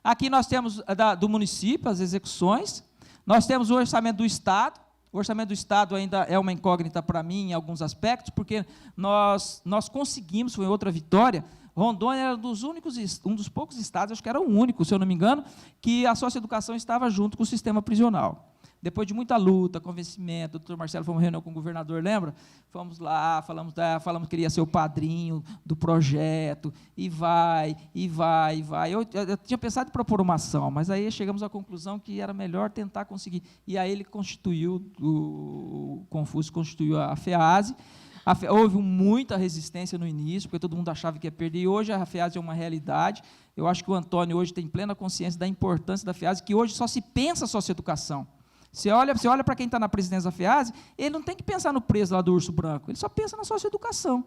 Aqui nós temos do município, as execuções. Nós temos o orçamento do Estado. O orçamento do Estado ainda é uma incógnita para mim em alguns aspectos, porque nós conseguimos, foi outra vitória. Rondônia era um dos poucos estados, acho que era o único, se eu não me engano, que a socioeducação estava junto com o sistema prisional. Depois de muita luta, convencimento, o doutor Marcelo foi uma reunião com o governador, lembra? Fomos lá, falamos que ele ia ser o padrinho do projeto, e vai. Eu tinha pensado em propor uma ação, mas aí chegamos à conclusão que era melhor tentar conseguir. E aí ele constituiu, o Confúcio constituiu a FEASE. Houve muita resistência no início, porque todo mundo achava que ia perder, e hoje a FEASE é uma realidade. Eu acho que o Antônio hoje tem plena consciência da importância da FEASE, que hoje só se pensa socioeducação. Você olha para quem está na presidência da FEASE, ele não tem que pensar no preço lá do urso branco, ele só pensa na socioeducação.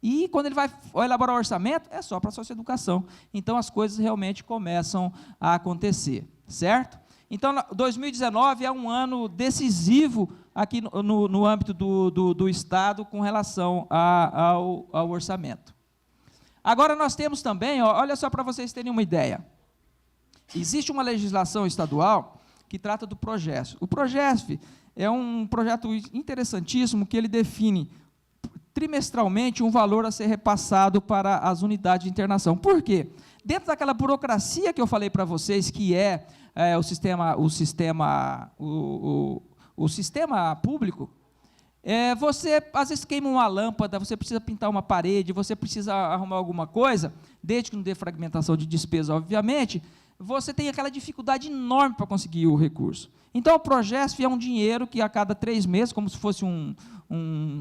E quando ele vai elaborar o orçamento, é só para a socioeducação. Então, as coisas realmente começam a acontecer, certo? Então, 2019 é um ano decisivo aqui no âmbito do Estado com relação ao orçamento. Agora, nós temos também, olha só para vocês terem uma ideia, existe uma legislação estadual que trata do PROGESF. O PROGESF é um projeto interessantíssimo que ele define trimestralmente um valor a ser repassado para as unidades de internação. Por quê? Dentro daquela burocracia que eu falei para vocês, que é o sistema público, você às vezes queima uma lâmpada, você precisa pintar uma parede, você precisa arrumar alguma coisa, desde que não dê fragmentação de despesa, obviamente, você tem aquela dificuldade enorme para conseguir o recurso. Então, o PROGESF é um dinheiro que, a cada 3 meses, como se fosse um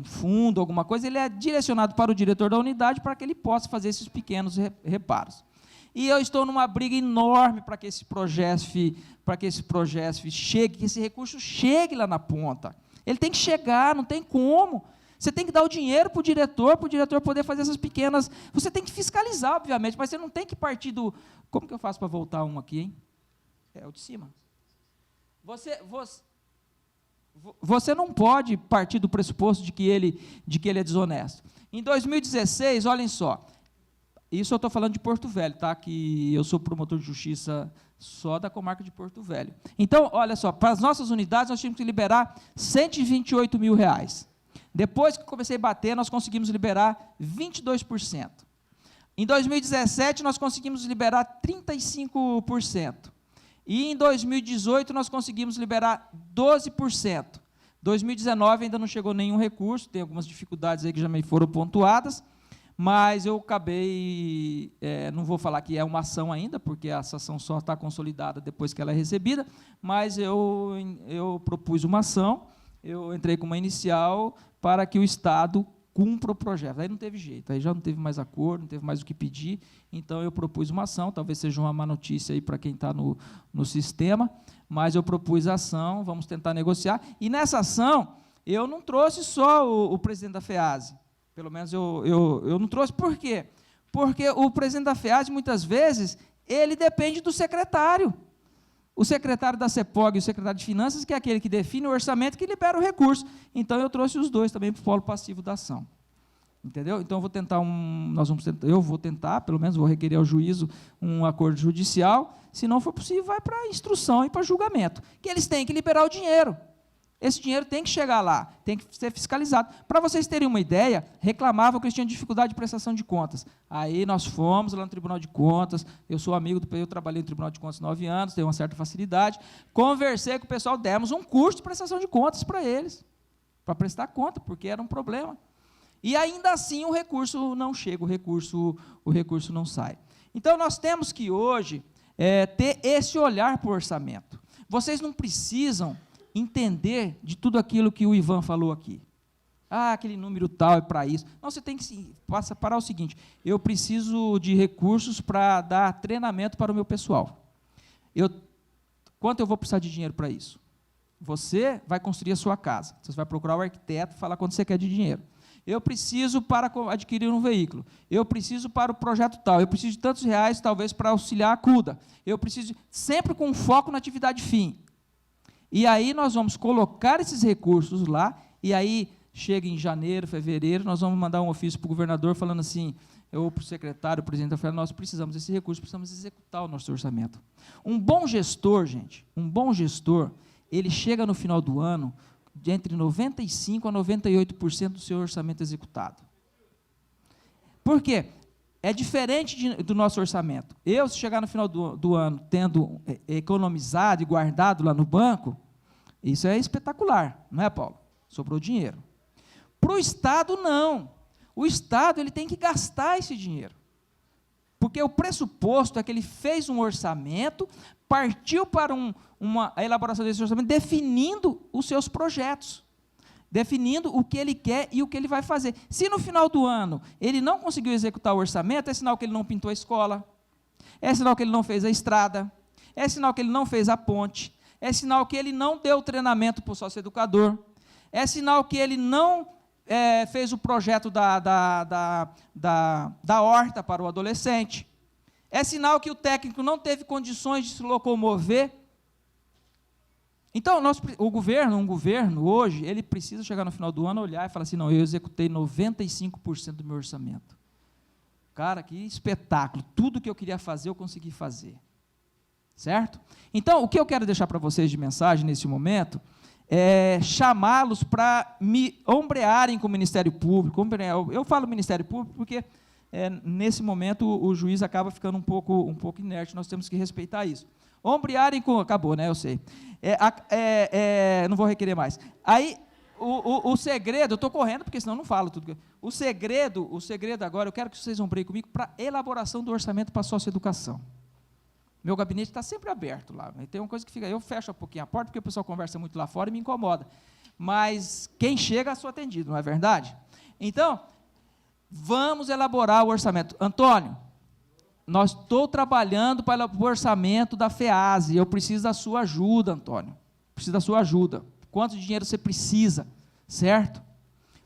fundo, alguma coisa, ele é direcionado para o diretor da unidade para que ele possa fazer esses pequenos reparos. E eu estou numa briga enorme para que esse PROGESF chegue, que esse recurso chegue lá na ponta. Ele tem que chegar, não tem como. Você tem que dar o dinheiro para o diretor poder fazer essas pequenas... Você tem que fiscalizar, obviamente, mas você não tem que partir do... Como que eu faço para voltar um aqui, hein? É o de cima. Você não pode partir do pressuposto de que ele é desonesto. Em 2016, olhem só, isso eu estou falando de Porto Velho, tá? Que eu sou promotor de justiça só da comarca de Porto Velho. Então, olha só, para as nossas unidades, nós tínhamos que liberar R$128 mil. Depois que eu comecei a bater, nós conseguimos liberar 22%. Em 2017, nós conseguimos liberar 35%. E em 2018, nós conseguimos liberar 12%. 2019 ainda não chegou nenhum recurso, tem algumas dificuldades aí que já me foram pontuadas, mas eu acabei, não vou falar que é uma ação ainda, porque essa ação só está consolidada depois que ela é recebida, mas eu propus uma ação, eu entrei com uma inicial para que o Estado cumpra o projeto. Aí não teve jeito, aí já não teve mais acordo, não teve mais o que pedir, então eu propus uma ação, talvez seja uma má notícia aí para quem está no sistema, mas eu propus a ação, vamos tentar negociar, e nessa ação eu não trouxe só o presidente da FEASE, pelo menos eu não trouxe, por quê? Porque o presidente da FEASE, muitas vezes, ele depende do secretário. O secretário da CEPOG e o secretário de Finanças, que é aquele que define o orçamento, que libera o recurso. Então, eu trouxe os dois também para o polo passivo da ação. Entendeu? Então, eu vou tentar, pelo menos vou requerer ao juízo um acordo judicial, se não for possível, vai para a instrução e para julgamento, que eles têm que liberar o dinheiro. Esse dinheiro tem que chegar lá, tem que ser fiscalizado. Para vocês terem uma ideia, reclamavam que eles tinham dificuldade de prestação de contas. Aí nós fomos lá no Tribunal de Contas, eu sou amigo eu trabalhei no Tribunal de Contas 9 anos, tenho uma certa facilidade, conversei com o pessoal, demos um curso de prestação de contas para eles, para prestar conta, porque era um problema. E ainda assim o recurso não chega, o recurso não sai. Então nós temos que hoje ter esse olhar para o orçamento. Vocês não precisam entender de tudo aquilo que o Ivan falou aqui. Aquele número tal é para isso. Não, você tem que parar o seguinte, eu preciso de recursos para dar treinamento para o meu pessoal. Quanto eu vou precisar de dinheiro para isso? Você vai construir a sua casa, você vai procurar o arquiteto e falar quanto você quer de dinheiro. Eu preciso para adquirir um veículo, eu preciso para o projeto tal, eu preciso de tantos reais, talvez, para auxiliar a CUDA, eu preciso, sempre com foco na atividade fim. E aí nós vamos colocar esses recursos lá, e aí chega em janeiro, fevereiro, nós vamos mandar um ofício para o governador falando assim, ou para o secretário, o presidente da FEASE, nós precisamos desse recurso, precisamos executar o nosso orçamento. Um bom gestor, gente, ele chega no final do ano de entre 95% a 98% do seu orçamento executado. Por quê? É diferente do nosso orçamento. Se chegar no final do ano tendo economizado e guardado lá no banco, isso é espetacular, não é, Paulo? Sobrou dinheiro. Para o Estado, não. O Estado ele tem que gastar esse dinheiro. Porque o pressuposto é que ele fez um orçamento, partiu para a elaboração desse orçamento, definindo os seus projetos. definindo o que ele quer e o que ele vai fazer. Se no final do ano ele não conseguiu executar o orçamento, é sinal que ele não pintou a escola, é sinal que ele não fez a estrada, é sinal que ele não fez a ponte, é sinal que ele não deu treinamento para o sócio-educador, é sinal que ele não fez o projeto da horta para o adolescente, é sinal que o técnico não teve condições de se locomover. Então, um governo hoje, ele precisa chegar no final do ano, olhar e falar assim, não, eu executei 95% do meu orçamento. Cara, que espetáculo, tudo que eu queria fazer, eu consegui fazer. Certo? Então, o que eu quero deixar para vocês de mensagem nesse momento é chamá-los para me ombrearem com o Ministério Público. Eu falo Ministério Público porque, nesse momento, o juiz acaba ficando um pouco inerte, nós temos que respeitar isso. Ombrearem com... Acabou, né? Eu sei. Não vou requerer mais. Aí, o segredo... Eu estou correndo, porque senão eu não falo tudo. O segredo agora, eu quero que vocês ombreiem comigo para a elaboração do orçamento para a socioeducação. Meu gabinete está sempre aberto lá. Tem uma coisa que fica... Eu fecho um pouquinho a porta, porque o pessoal conversa muito lá fora e me incomoda. Mas quem chega, sou atendido, não é verdade? Então, vamos elaborar o orçamento. Antônio, nós estou trabalhando para o orçamento da FEASE. Eu preciso da sua ajuda, Antônio. Preciso da sua ajuda. Quanto dinheiro você precisa, certo?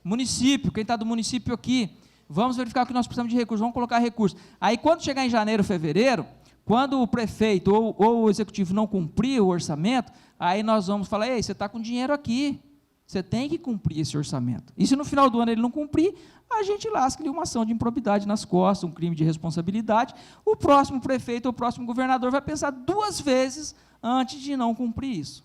Município, quem está do município aqui, vamos verificar que nós precisamos de recursos, vamos colocar recursos. Aí, quando chegar em janeiro, fevereiro, quando o prefeito ou o executivo não cumprir o orçamento, aí nós vamos falar, ei, você está com dinheiro aqui, você tem que cumprir esse orçamento. E se no final do ano ele não cumprir, a gente lasca-lhe uma ação de improbidade nas costas, um crime de responsabilidade, o próximo prefeito ou o próximo governador vai pensar 2 vezes antes de não cumprir isso.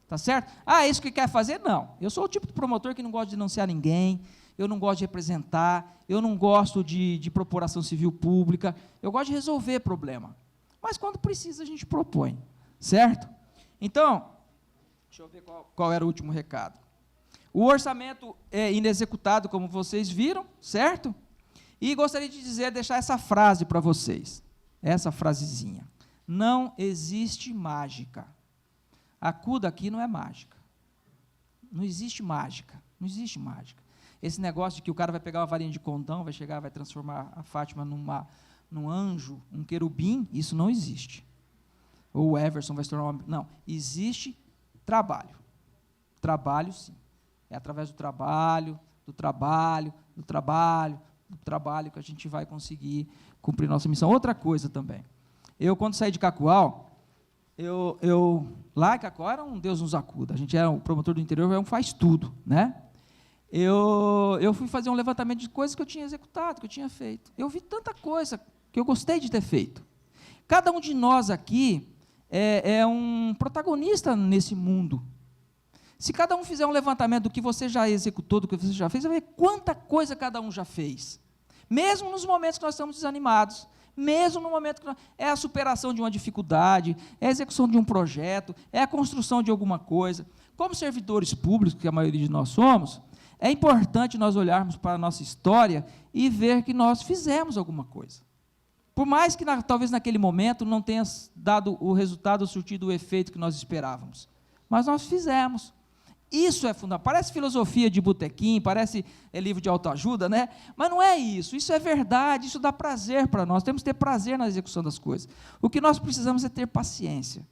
Tá certo? Ah, isso que quer fazer? Não. Eu sou o tipo de promotor que não gosta de denunciar ninguém, eu não gosto de representar, eu não gosto de propor ação civil pública, eu gosto de resolver problema. Mas quando precisa, a gente propõe, certo? Então, deixa eu ver qual era o último recado. O orçamento é inexecutado, como vocês viram, certo? E gostaria de deixar essa frase para vocês, essa frasezinha. Não existe mágica. A CUDA aqui não é mágica. Não existe mágica, não existe mágica. Esse negócio de que o cara vai pegar uma varinha de condão, vai chegar, vai transformar a Fátima num anjo, um querubim, isso não existe. Ou o Everson vai se tornar uma... Não, existe trabalho. Trabalho, sim. É através do trabalho que a gente vai conseguir cumprir nossa missão. Outra coisa também. Eu, quando saí de Cacoal, lá em Cacoal era um Deus nos acuda. A gente era um promotor do interior, era um faz tudo, né? Eu fui fazer um levantamento de coisas que eu tinha executado, que eu tinha feito. Eu vi tanta coisa que eu gostei de ter feito. Cada um de nós aqui é um protagonista nesse mundo. Se cada um fizer um levantamento do que você já executou, do que você já fez, você vai ver quanta coisa cada um já fez. Mesmo nos momentos que nós estamos desanimados, mesmo no momento que é a superação de uma dificuldade, é a execução de um projeto, é a construção de alguma coisa. Como servidores públicos, que a maioria de nós somos, é importante nós olharmos para a nossa história e ver que nós fizemos alguma coisa. Por mais que talvez naquele momento não tenha dado o resultado, surtido o efeito que nós esperávamos. Mas nós fizemos. Isso é fundamental. Parece filosofia de botequim, parece livro de autoajuda, né? Mas não é isso. Isso é verdade, isso dá prazer para nós. Temos que ter prazer na execução das coisas. O que nós precisamos é ter paciência.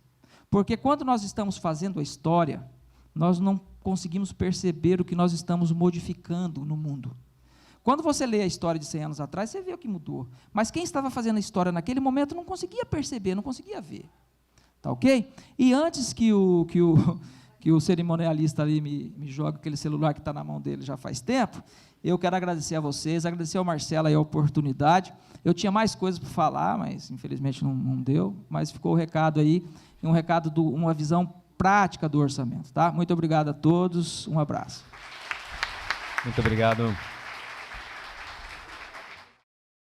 Porque quando nós estamos fazendo a história, nós não conseguimos perceber o que nós estamos modificando no mundo. Quando você lê a história de 100 anos atrás, você vê o que mudou. Mas quem estava fazendo a história naquele momento não conseguia perceber, não conseguia ver. Tá ok? E antes que o cerimonialista ali me jogue aquele celular que está na mão dele já faz tempo, eu quero agradecer a vocês, agradecer ao Marcelo aí a oportunidade. Eu tinha mais coisas para falar, mas infelizmente não deu, mas ficou o recado aí, um recado, uma visão prática do orçamento. Tá? Muito obrigado a todos, um abraço. Muito obrigado.